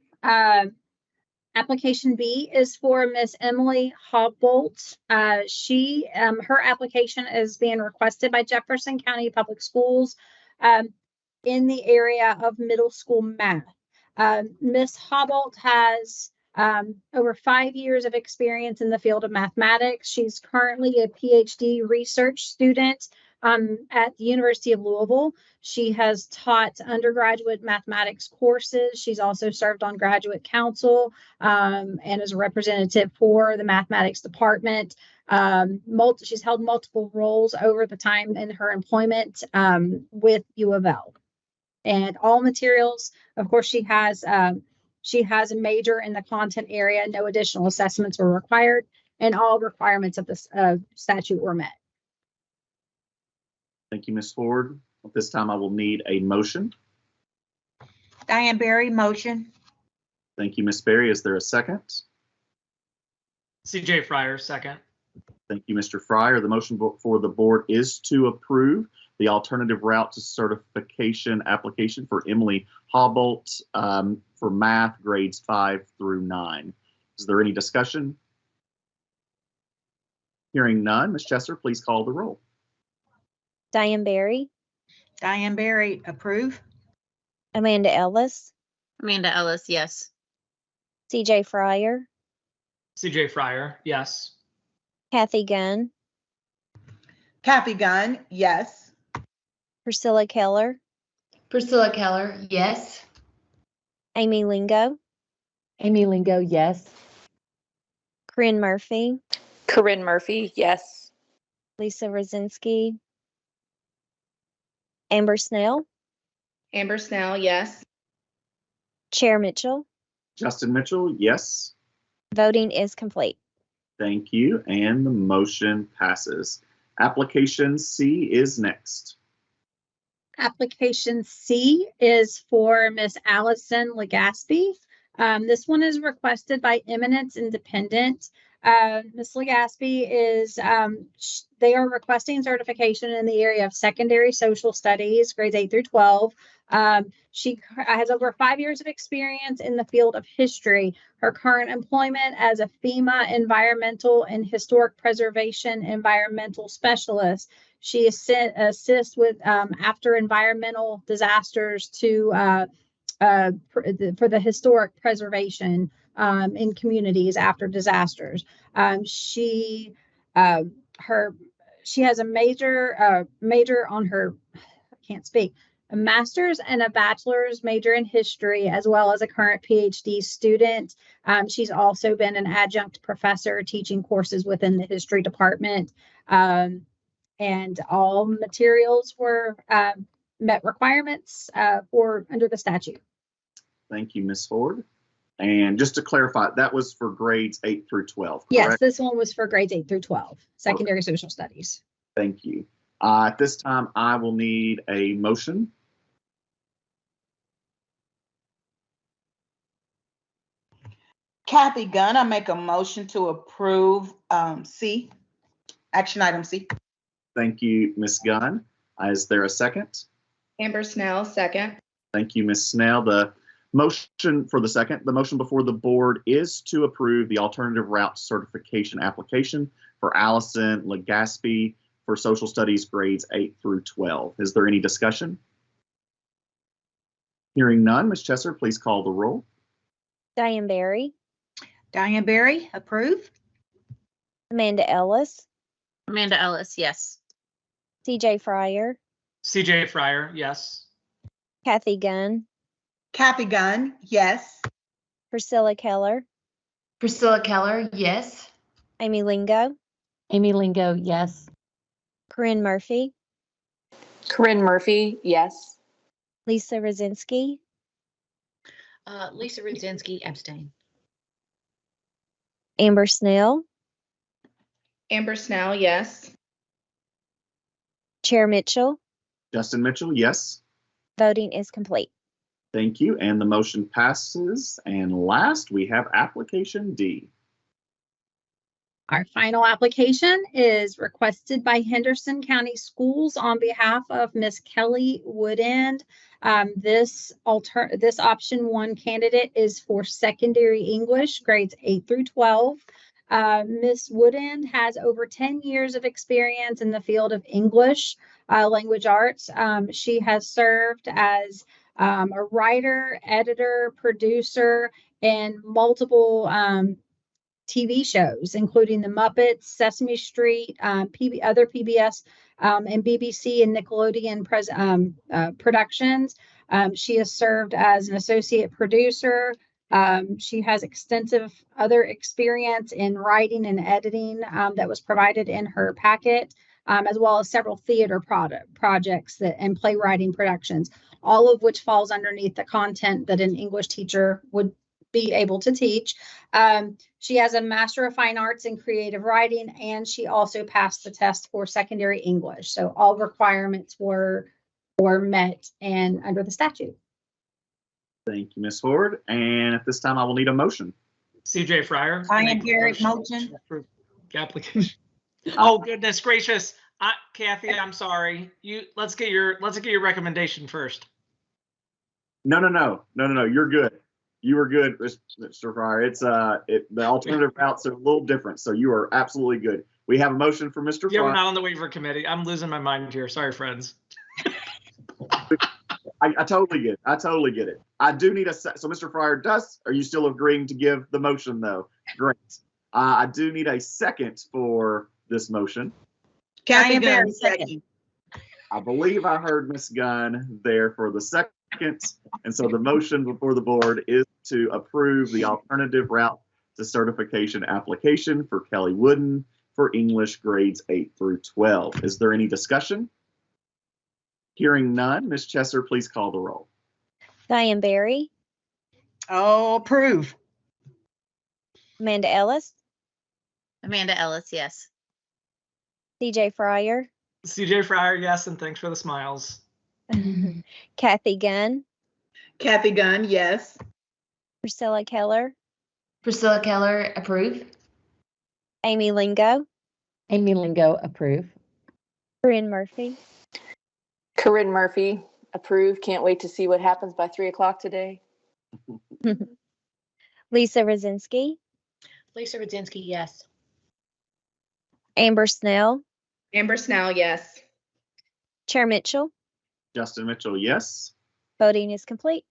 Application B is for Miss Emily Hobbolt. Her application is being requested by Jefferson County Public Schools in the area of middle school math. Miss Hobbolt has over 5 years of experience in the field of mathematics. She's currently a PhD research student at the University of Louisville. She has taught undergraduate mathematics courses. She's also served on graduate council and is a representative for the mathematics department. She's held multiple roles over the time in her employment with U of L. And all materials, of course, she has a major in the content area. No additional assessments were required, and all requirements of the statute were met. Thank you, Ms. Ford. At this time, I will need a motion. Diane Berry, motion. Thank you, Ms. Berry. Is there a second? CJ Fryer, second. Thank you, Mr. Fryer. The motion for the board is to approve the alternative route to certification application for Emily Hobbolt for math grades 5 through 9. Is there any discussion? Hearing none, Ms. Chesser, please call the roll. Diane Berry, Diane Berry, approve. Amanda Ellis, Amanda Ellis, yes. CJ Fryer, CJ Fryer, yes. Kathy Gunn, Kathy Gunn, yes. Priscilla Keller, Priscilla Keller, yes. Amy Lingo, Amy Lingo, yes. Corinne Murphy, Corinne Murphy, yes. Lisa Rosinski, Amber Snell, Amber Snell, yes. Chair Mitchell. Justin Mitchell, yes. Voting is complete. Thank you, and the motion passes. Application C is next. Application C is for Miss Allison Legaspi. This one is requested by Eminence Independent. Miss Legaspi is, they are requesting certification in the area of secondary social studies, grades 8 through 12. She has over 5 years of experience in the field of history. Her current employment as a FEMA environmental and historic preservation environmental specialist. She assists with after environmental disasters to for the historic preservation in communities after disasters. She has a major on her, I can't speak, a master's and a bachelor's major in history, as well as a current PhD student. She's also been an adjunct professor teaching courses within the history department. And all materials were met requirements for under the statute. Thank you, Ms. Ford. And just to clarify, that was for grades 8 through 12, correct? Yes, this one was for grades 8 through 12, secondary social studies. Thank you. At this time, I will need a motion. Kathy Gunn, I make a motion to approve C, action item C. Thank you, Ms. Gunn. Is there a second? Amber Snell, second. Thank you, Ms. Snell. The motion for the second, the motion before the board is to approve the alternative route certification application for Allison Legaspi for social studies grades 8 through 12. Is there any discussion? Hearing none, Ms. Chesser, please call the roll. Diane Barry, Diane Barry, approve. Amanda Ellis, Amanda Ellis, yes. CJ Fryer, CJ Fryer, yes. Kathy Gunn, Kathy Gunn, yes. Priscilla Keller, Priscilla Keller, yes. Amy Lingo, Amy Lingo, yes. Corinne Murphy, Corinne Murphy, yes. Lisa Rosinski, Lisa Rudzinski, abstain. Amber Snell, Amber Snell, yes. Chair Mitchell. Justin Mitchell, yes. Voting is complete. Thank you. And the motion passes. And last, we have application D. Our final application is requested by Henderson County Schools on behalf of Miss Kelly Woodend. This option 1 candidate is for secondary English, grades 8 through 12. Miss Woodend has over 10 years of experience in the field of English language arts. She has served as a writer, editor, producer, in multiple TV shows, including The Muppets, Sesame Street, other PBS and BBC and Nickelodeon productions. She has served as an associate producer. She has extensive other experience in writing and editing that was provided in her packet, as well as several theater projects and playwriting productions, all of which falls underneath the content that an English teacher would be able to teach. She has a Master of Fine Arts in Creative Writing, and she also passed the test for secondary English. So all requirements were met and under the statute. Thank you, Ms. Ford. And at this time, I will need a motion. CJ Fryer. Diane Barry, motion. Application. Oh, goodness gracious. Kathy, I'm sorry. Let's get your recommendation first. No. You're good. You were good, Mr. Fryer. It's the alternative routes are a little different, so you are absolutely good. We have a motion for Mr. Yeah, Fryer. we're not on the waiver committee. I'm losing my mind here. Sorry, friends. I totally get it. I do need so Mr. Fryer are you still agreeing to give the motion though? Great. I do need a second for this motion. Kathy Gunn, second. I believe I heard Ms. Gunn there for the second. And so the motion before the board is to approve the alternative route to certification application for Kelly Wooden for English grades 8 through 12. Is there any discussion? Hearing none, Ms. Chesser, please call the roll. Diane Barry, Oh, approve. Amanda Ellis, Amanda Ellis, yes. CJ Fryer, CJ Fryer, yes, and thanks for the smiles. Kathy Gunn, Kathy Gunn, yes. Priscilla Keller, Priscilla Keller, approve. Amy Lingo, Amy Lingo, approve. Corinne Murphy, Corinne Murphy, approve. Can't wait to see what happens by 3 o'clock today. Lisa Rosinski, Lisa Rudzinski, yes. Amber Snell, Amber Snell, yes. Chair Mitchell. Justin Mitchell, yes. Voting is complete.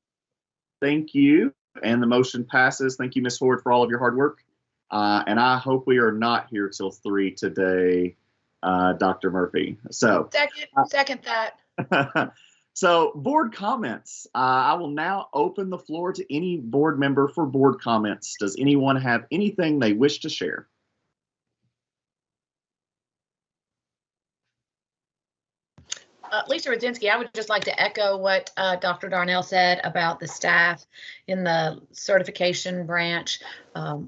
Thank you. And the motion passes. Thank you, Ms. Ford, for all of your hard work. And I hope we are not here till 3 today, Dr. Murphy. So Second that. So board comments. I will now open the floor to any board member for board comments. Does anyone have anything they wish to share? Lisa Rudzinski, I would just like to echo what Dr. Darnell said about the staff in the certification branch.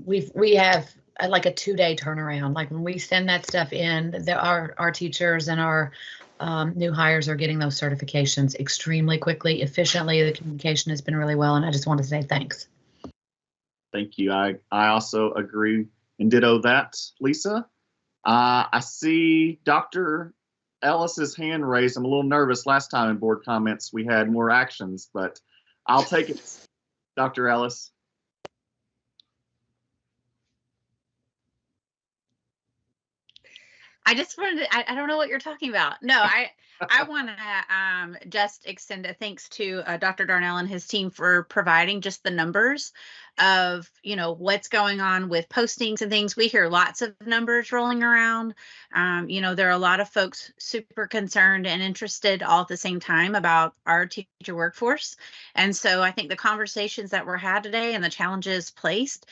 We have like a 2-day turnaround. Like when we send that stuff in, our teachers and our new hires are getting those certifications extremely quickly, efficiently. The communication has been really well, and I just want to say thanks. Thank you. I also agree and ditto that, Lisa. I see Dr. Ellis's hand raised. I'm a little nervous. Last time in board comments, we had more actions, but I'll take it. Dr. Ellis. I just wanted to, I don't know what you're talking about. No, I want to just extend a thanks to Dr. Darnell and his team for providing just the numbers of, you know, what's going on with postings and things. We hear lots of numbers rolling around. You know, there are a lot of folks super concerned and interested all at the same time about our teacher workforce. And so I think the conversations that were had today and the challenges placed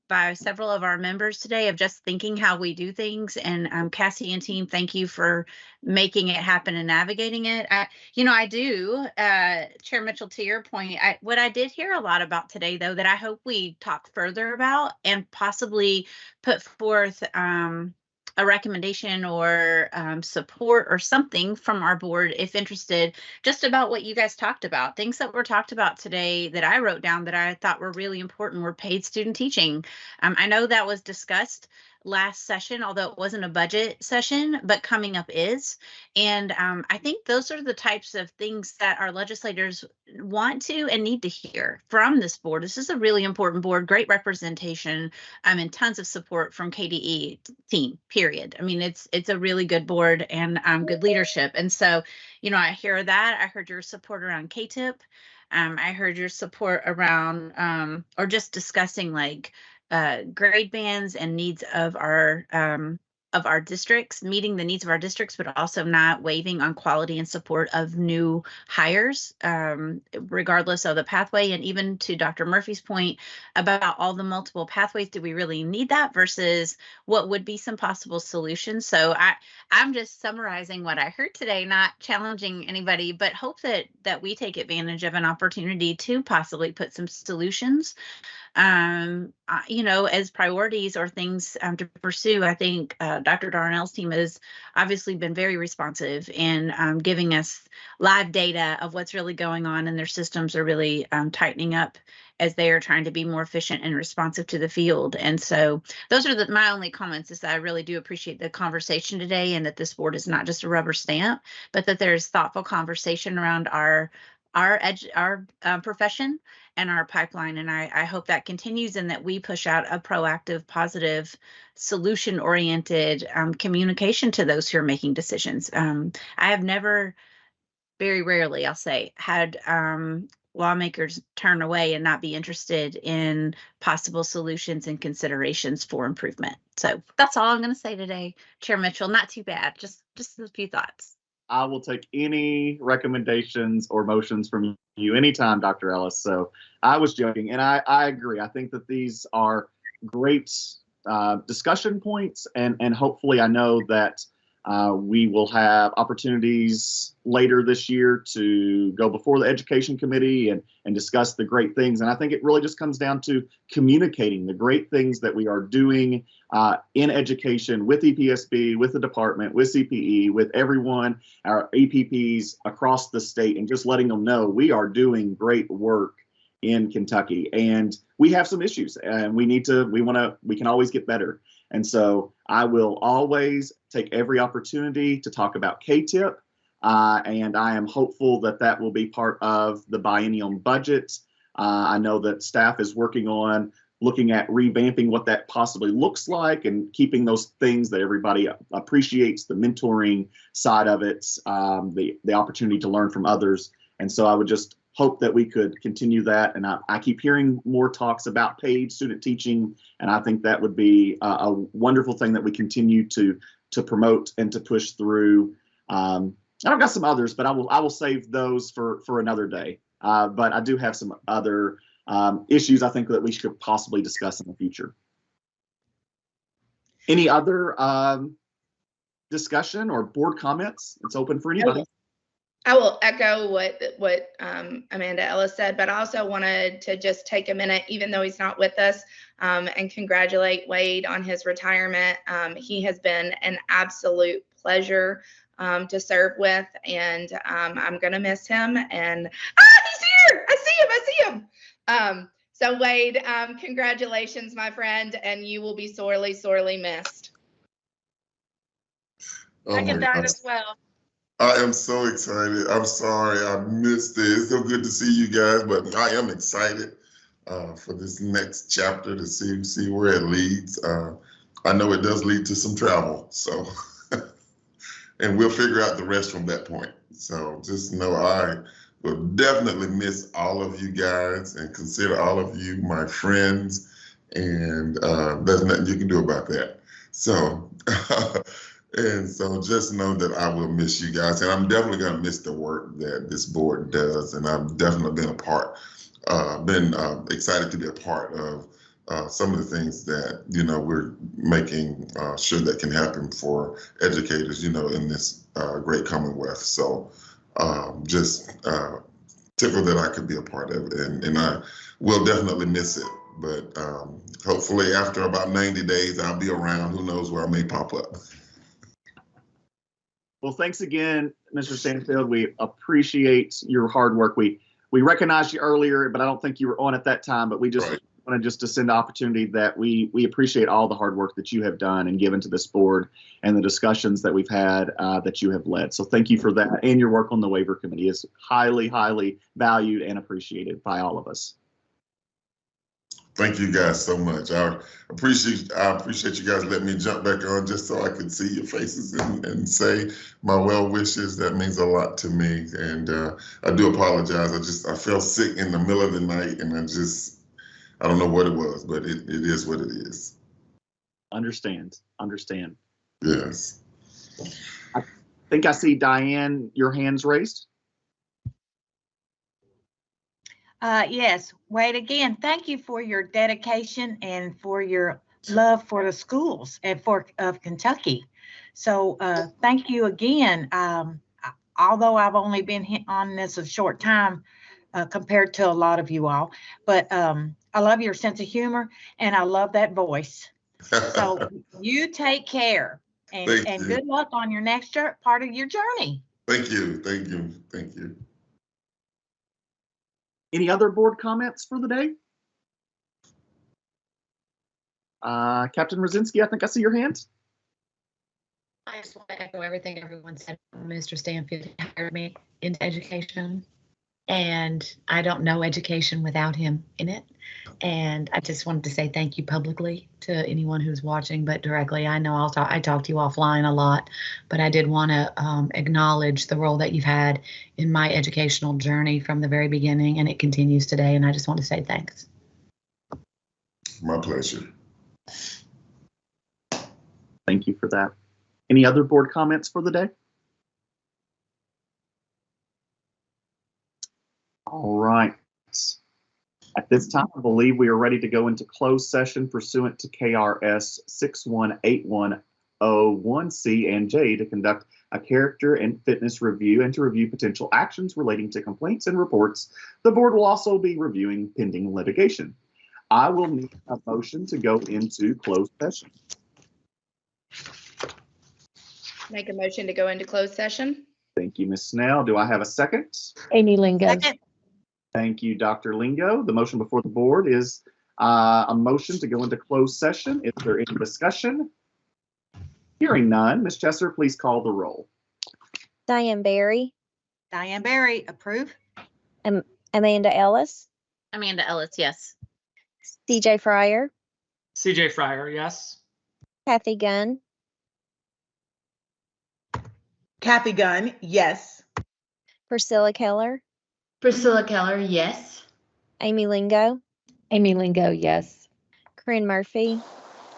by several of our members today of just thinking how we do things. And Cassie and team, thank you for making it happen and navigating it. I do, Chair Mitchell, to your point, what I did hear a lot about today, though, that I hope we talk further about and possibly put forth a recommendation or support or something from our board, if interested, just about what you guys talked about. Things that were talked about today that I wrote down that I thought were really important were paid student teaching. I know that was discussed last session, although it wasn't a budget session, but coming up is. And I think those are the types of things that our legislators want to and need to hear from this board. This is a really important board, great representation, and tons of support from KDE team, period. I mean, it's a really good board and good leadership. And so, you know, I hear that. I heard your support around KTIP. I heard your support around or just discussing like grade bands and needs of our districts, meeting the needs of our districts, but also not waiving on quality and support of new hires, regardless of the pathway. And even to Dr. Murphy's point about all the multiple pathways, do we really need that versus what would be some possible solutions? So I'm just summarizing what I heard today, not challenging anybody, but hope that we take advantage of an opportunity to possibly put some solutions as priorities or things to pursue. I think Dr. Darnell's team has obviously been very responsive in giving us live data of what's really going on, and their systems are really tightening up as they are trying to be more efficient and responsive to the field. And so those are my only comments, is that I really do appreciate the conversation today, and that this board is not just a rubber stamp, but that there's thoughtful conversation around our profession and our pipeline. And I hope that continues, and that we push out a proactive, positive, solution-oriented communication to those who are making decisions. I have never, very rarely, I'll say, had lawmakers turn away and not be interested in possible solutions and considerations for improvement. So that's all I'm going to say today, Chair Mitchell. Not too bad, just a few thoughts. I will take any recommendations or motions from you anytime, Dr. Ellis. So I was joking, and I agree. I think that these are great discussion points, and hopefully I know that we will have opportunities later this year to go before the Education Committee and discuss the great things. And I think it really just comes down to communicating the great things that we are doing in education with EPSB, with the department, with CPE, with everyone, our APPs across the state, and just letting them know we are doing great work in Kentucky. And we have some issues, and we can always get better. And so I will always take every opportunity to talk about KTIP, and I am hopeful that that will be part of the biennial budget. I know that staff is working on looking at revamping what that possibly looks like, and keeping those things that everybody appreciates, the mentoring side of it, the opportunity to learn from others. And so I would just hope that we could continue that. And I keep hearing more talks about paid student teaching, and I think that would be a wonderful thing that we continue to promote and to push through. I've got some others, but I will save those for another day. But I do have some other issues I think that we should possibly discuss in the future. Any other discussion or board comments? It's open for anybody. I will echo what Amanda Ellis said, but I also wanted to just take a minute, even though he's not with us, and congratulate Wade on his retirement. He has been an absolute pleasure to serve with, and I'm going to miss him. And he's here! I see him! So Wade, congratulations, my friend, and you will be sorely, sorely missed. I can die as well. I am so excited. I'm sorry I missed it. It's so good to see you guys, but I am excited for this next chapter to see where it leads. I know it does lead to some travel, so and we'll figure out the rest from that point. So just know I will definitely miss all of you guys and consider all of you my friends, and there's nothing you can do about that. So. And so just know that I will miss you guys, and I'm definitely going to miss the work that this board does. And I've definitely been excited to be a part of some of the things that, we're making sure that can happen for educators, in this great Commonwealth. So just tickled that I could be a part of it, and I will definitely miss it. But hopefully after about 90 days, I'll be around. Who knows where I may pop up. Well, thanks again, Mr. Stanfield. We appreciate your hard work. We recognized you earlier, but I don't think you were on at that time. But we just wanted to send the opportunity that we appreciate all the hard work that you have done and given to this board, and the discussions that we've had that you have led. So thank you for that, and your work on the waiver committee is highly, highly valued and appreciated by all of us. Thank you guys so much. I appreciate you guys letting me jump back on just so I could see your faces and say my well wishes. That means a lot to me. And I do apologize. I fell sick in the middle of the night, and I don't know what it was, but it is what it is. Understand. Yes. I think I see Diane, your hand's raised. Yes, Wade, again, thank you for your dedication and for your love for the schools and of Kentucky. So thank you again. Although I've only been on this a short time compared to a lot of you all, but I love your sense of humor and I love that voice. So you take care and good luck on your next part of your journey. Thank you. Any other board comments for the day? Captain Rosinski, I think I see your hand. I just want to echo everything everyone said. Mr. Stanfield hired me into education, and I don't know education without him in it. And I just wanted to say thank you publicly to anyone who's watching, but directly, I know I talk to you offline a lot, but I did want to acknowledge the role that you've had in my educational journey from the very beginning, and it continues today. And I just want to say thanks. My pleasure. Thank you for that. Any other board comments for the day? All right. At this time, I believe we are ready to go into closed session pursuant to KRS 61810(1)C and J to conduct a character and fitness review and to review potential actions relating to complaints and reports. The board will also be reviewing pending litigation. I will need a motion to go into closed session. Make a motion to go into closed session. Thank you, Ms. Snell. Do I have a second? Amy Lingo. Second. Thank you, Dr. Lingo. The motion before the board is a motion to go into closed session. Is there any discussion? Hearing none, Ms. Chesser, please call the roll. Diane Barry. Diane Barry, approve. Amanda Ellis. Amanda Ellis, yes. CJ Fryer. CJ Fryer, yes. Kathy Gunn. Kathy Gunn, yes. Priscilla Keller. Priscilla Keller, yes. Amy Lingo. Amy Lingo, yes. Corinne Murphy.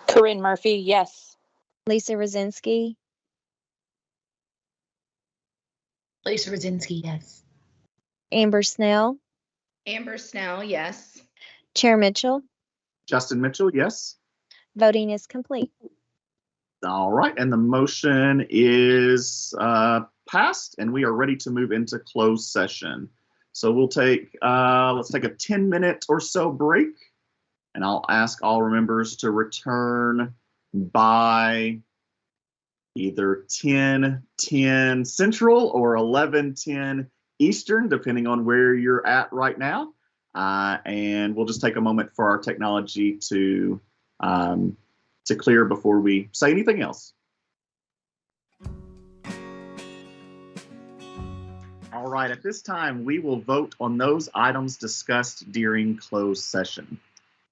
Corinne Murphy, yes. Lisa Rosinski. Lisa Rosinski, yes. Amber Snell, Amber Snell, yes. Chair Mitchell. Justin Mitchell, yes. Voting is complete. All right, and the motion is passed, and we are ready to move into closed session. So we'll take, let's take a 10-minute or so break, and I'll ask all members to return by either 10:10 Central or 11:10 Eastern, depending on where you're at right now. And we'll just take a moment for our technology to clear before we say anything else. All right, at this time, we will vote on those items discussed during closed session.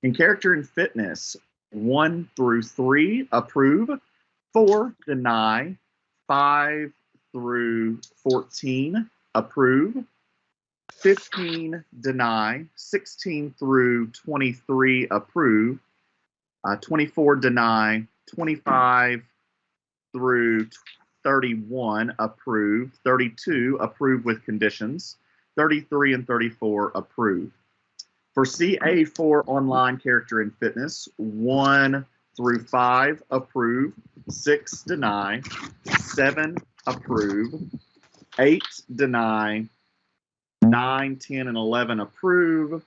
In character and fitness, 1 through 3, approve. 4, deny. 5 through 14, approve. 15, deny. 16 through 23, approve. 24, deny. 25 through 31, approve. 32, approve with conditions. 33 and 34, approve. For CA4 online character and fitness, 1 through 5, approve. 6, deny. 7, approve. 8, deny. 9, 10, and 11, approve.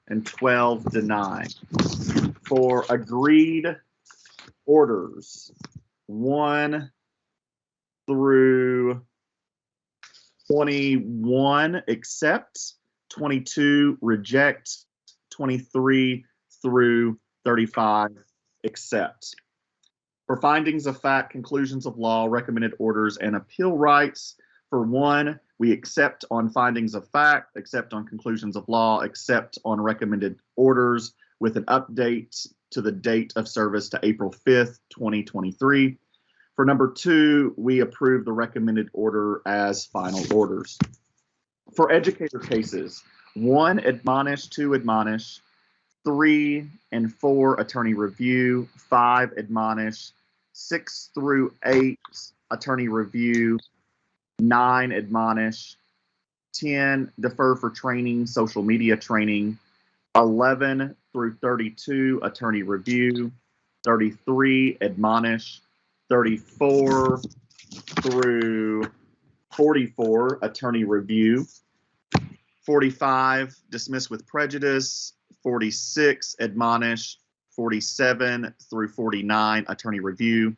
And 12, deny. For agreed orders, 1 through 21, accept. 22, reject. 23 through 35, accept. For findings of fact, conclusions of law, recommended orders, and appeal rights, for 1, we accept on findings of fact, accept on conclusions of law, accept on recommended orders with an update to the date of service to April 5th, 2023. For number 2, we approve the recommended order as final orders. For educator cases, 1, admonish, 2, admonish. 3 and 4, attorney review. 5, admonish. 6 through 8, attorney review. 9, admonish. 10, defer for training, social media training. 11 through 32, attorney review. 33, admonish. 34 through 44, attorney review. 45, dismiss with prejudice. 46, admonish. 47 through 49, attorney review.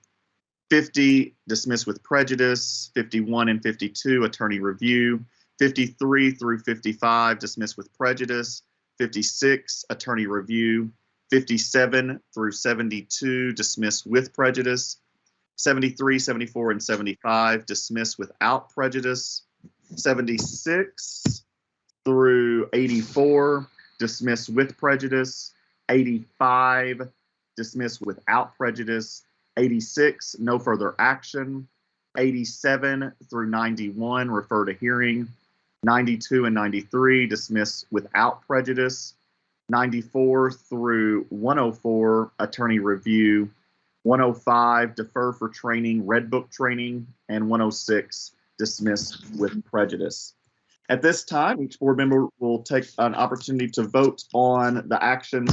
50, dismiss with prejudice. 51 and 52, attorney review. 53 through 55, dismiss with prejudice. 56, attorney review. 57 through 72, dismiss with prejudice. 73, 74, and 75, dismiss without prejudice. 76 through 84, dismiss with prejudice. 85, dismiss without prejudice. 86, no further action. 87 through 91, refer to hearing. 92 and 93, dismiss without prejudice. 94 through 104, attorney review. 105, defer for training, red book training. And 106, dismiss with prejudice. At this time, each board member will take an opportunity to vote on the actions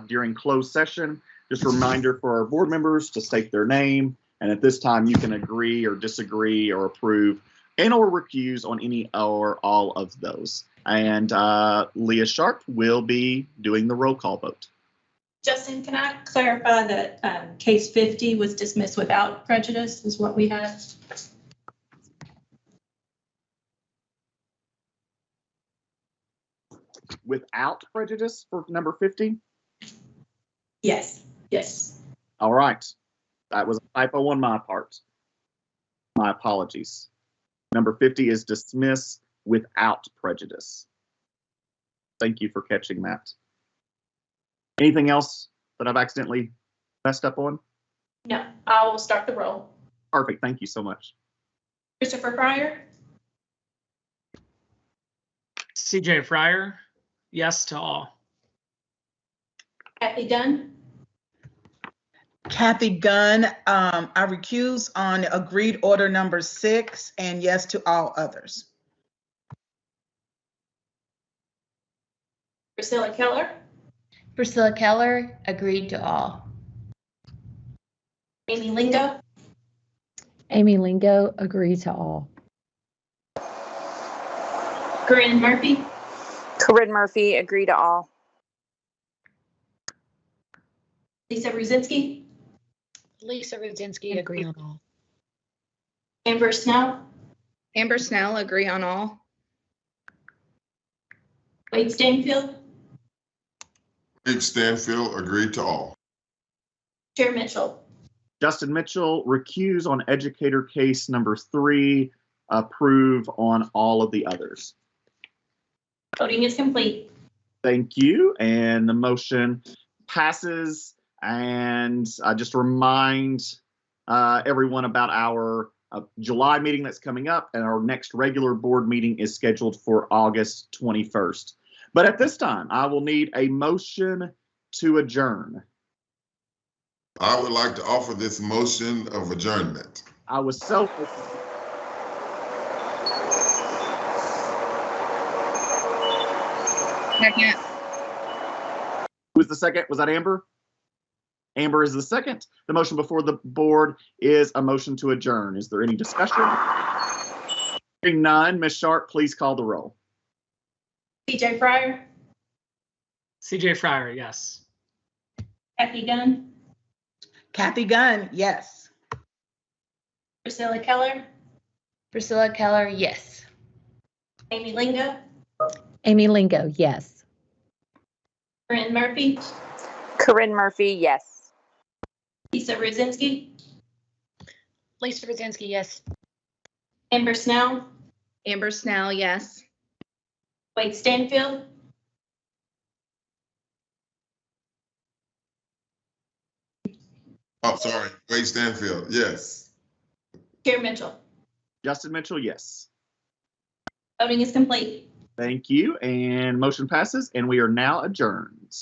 during closed session. Just a reminder for our board members to state their name. And at this time, you can agree or disagree or approve and or recuse on any or all of those. And Leah Sharp will be doing the roll call vote. Justin, can I clarify that case 50 was dismissed without prejudice is what we have? Without prejudice for number 50? Yes, yes. All right. That was a typo on my part. My apologies. Number 50 is dismiss without prejudice. Thank you for catching that. Anything else that I've accidentally messed up on? No, I will start the roll. Perfect. Thank you so much. Christopher Fryer, CJ Fryer, yes to all. Kathy Dunn, Kathy Gunn, I recuse on agreed order number 6 and yes to all others. Priscilla Keller, Priscilla Keller, agreed to all. Amy Lingo, Amy Lingo, agree to all. Corinne Murphy, Corinne Murphy, agree to all. Lisa Ruzinski, Lisa Rudzinski, agree on all. Amber Snell, Amber Snell, agree on all. Wade Stanfield, Wade Stanfield, agreed to all. Chair Mitchell. Justin Mitchell, recuse on educator case number 3, approve on all of the others. Voting is complete. Thank you. And the motion passes. And I just remind everyone about our July meeting that's coming up, and our next regular board meeting is scheduled for August 21st. But at this time, I will need a motion to adjourn. I would like to offer this motion of adjournment. I was so. Second. Who was the second? Was that Amber? Amber is the second. The motion before the board is a motion to adjourn. Is there any discussion? Hearing none, Ms. Sharp, please call the roll. CJ Fryer, CJ Fryer, yes. Kathy Gunn, Kathy Gunn, yes. Priscilla Keller, Priscilla Keller, yes. Amy Lingo, Amy Lingo, yes. Corinne Murphy, Corinne Murphy, yes. Lisa Ruzinski, Lisa Rudzinski, yes. Amber Snell, Amber Snell, yes. Wade Stanfield, Oh, sorry, Wade Stanfield, yes. Chair Mitchell. Justin Mitchell, yes. Voting is complete. Thank you. And motion passes, and we are now adjourned.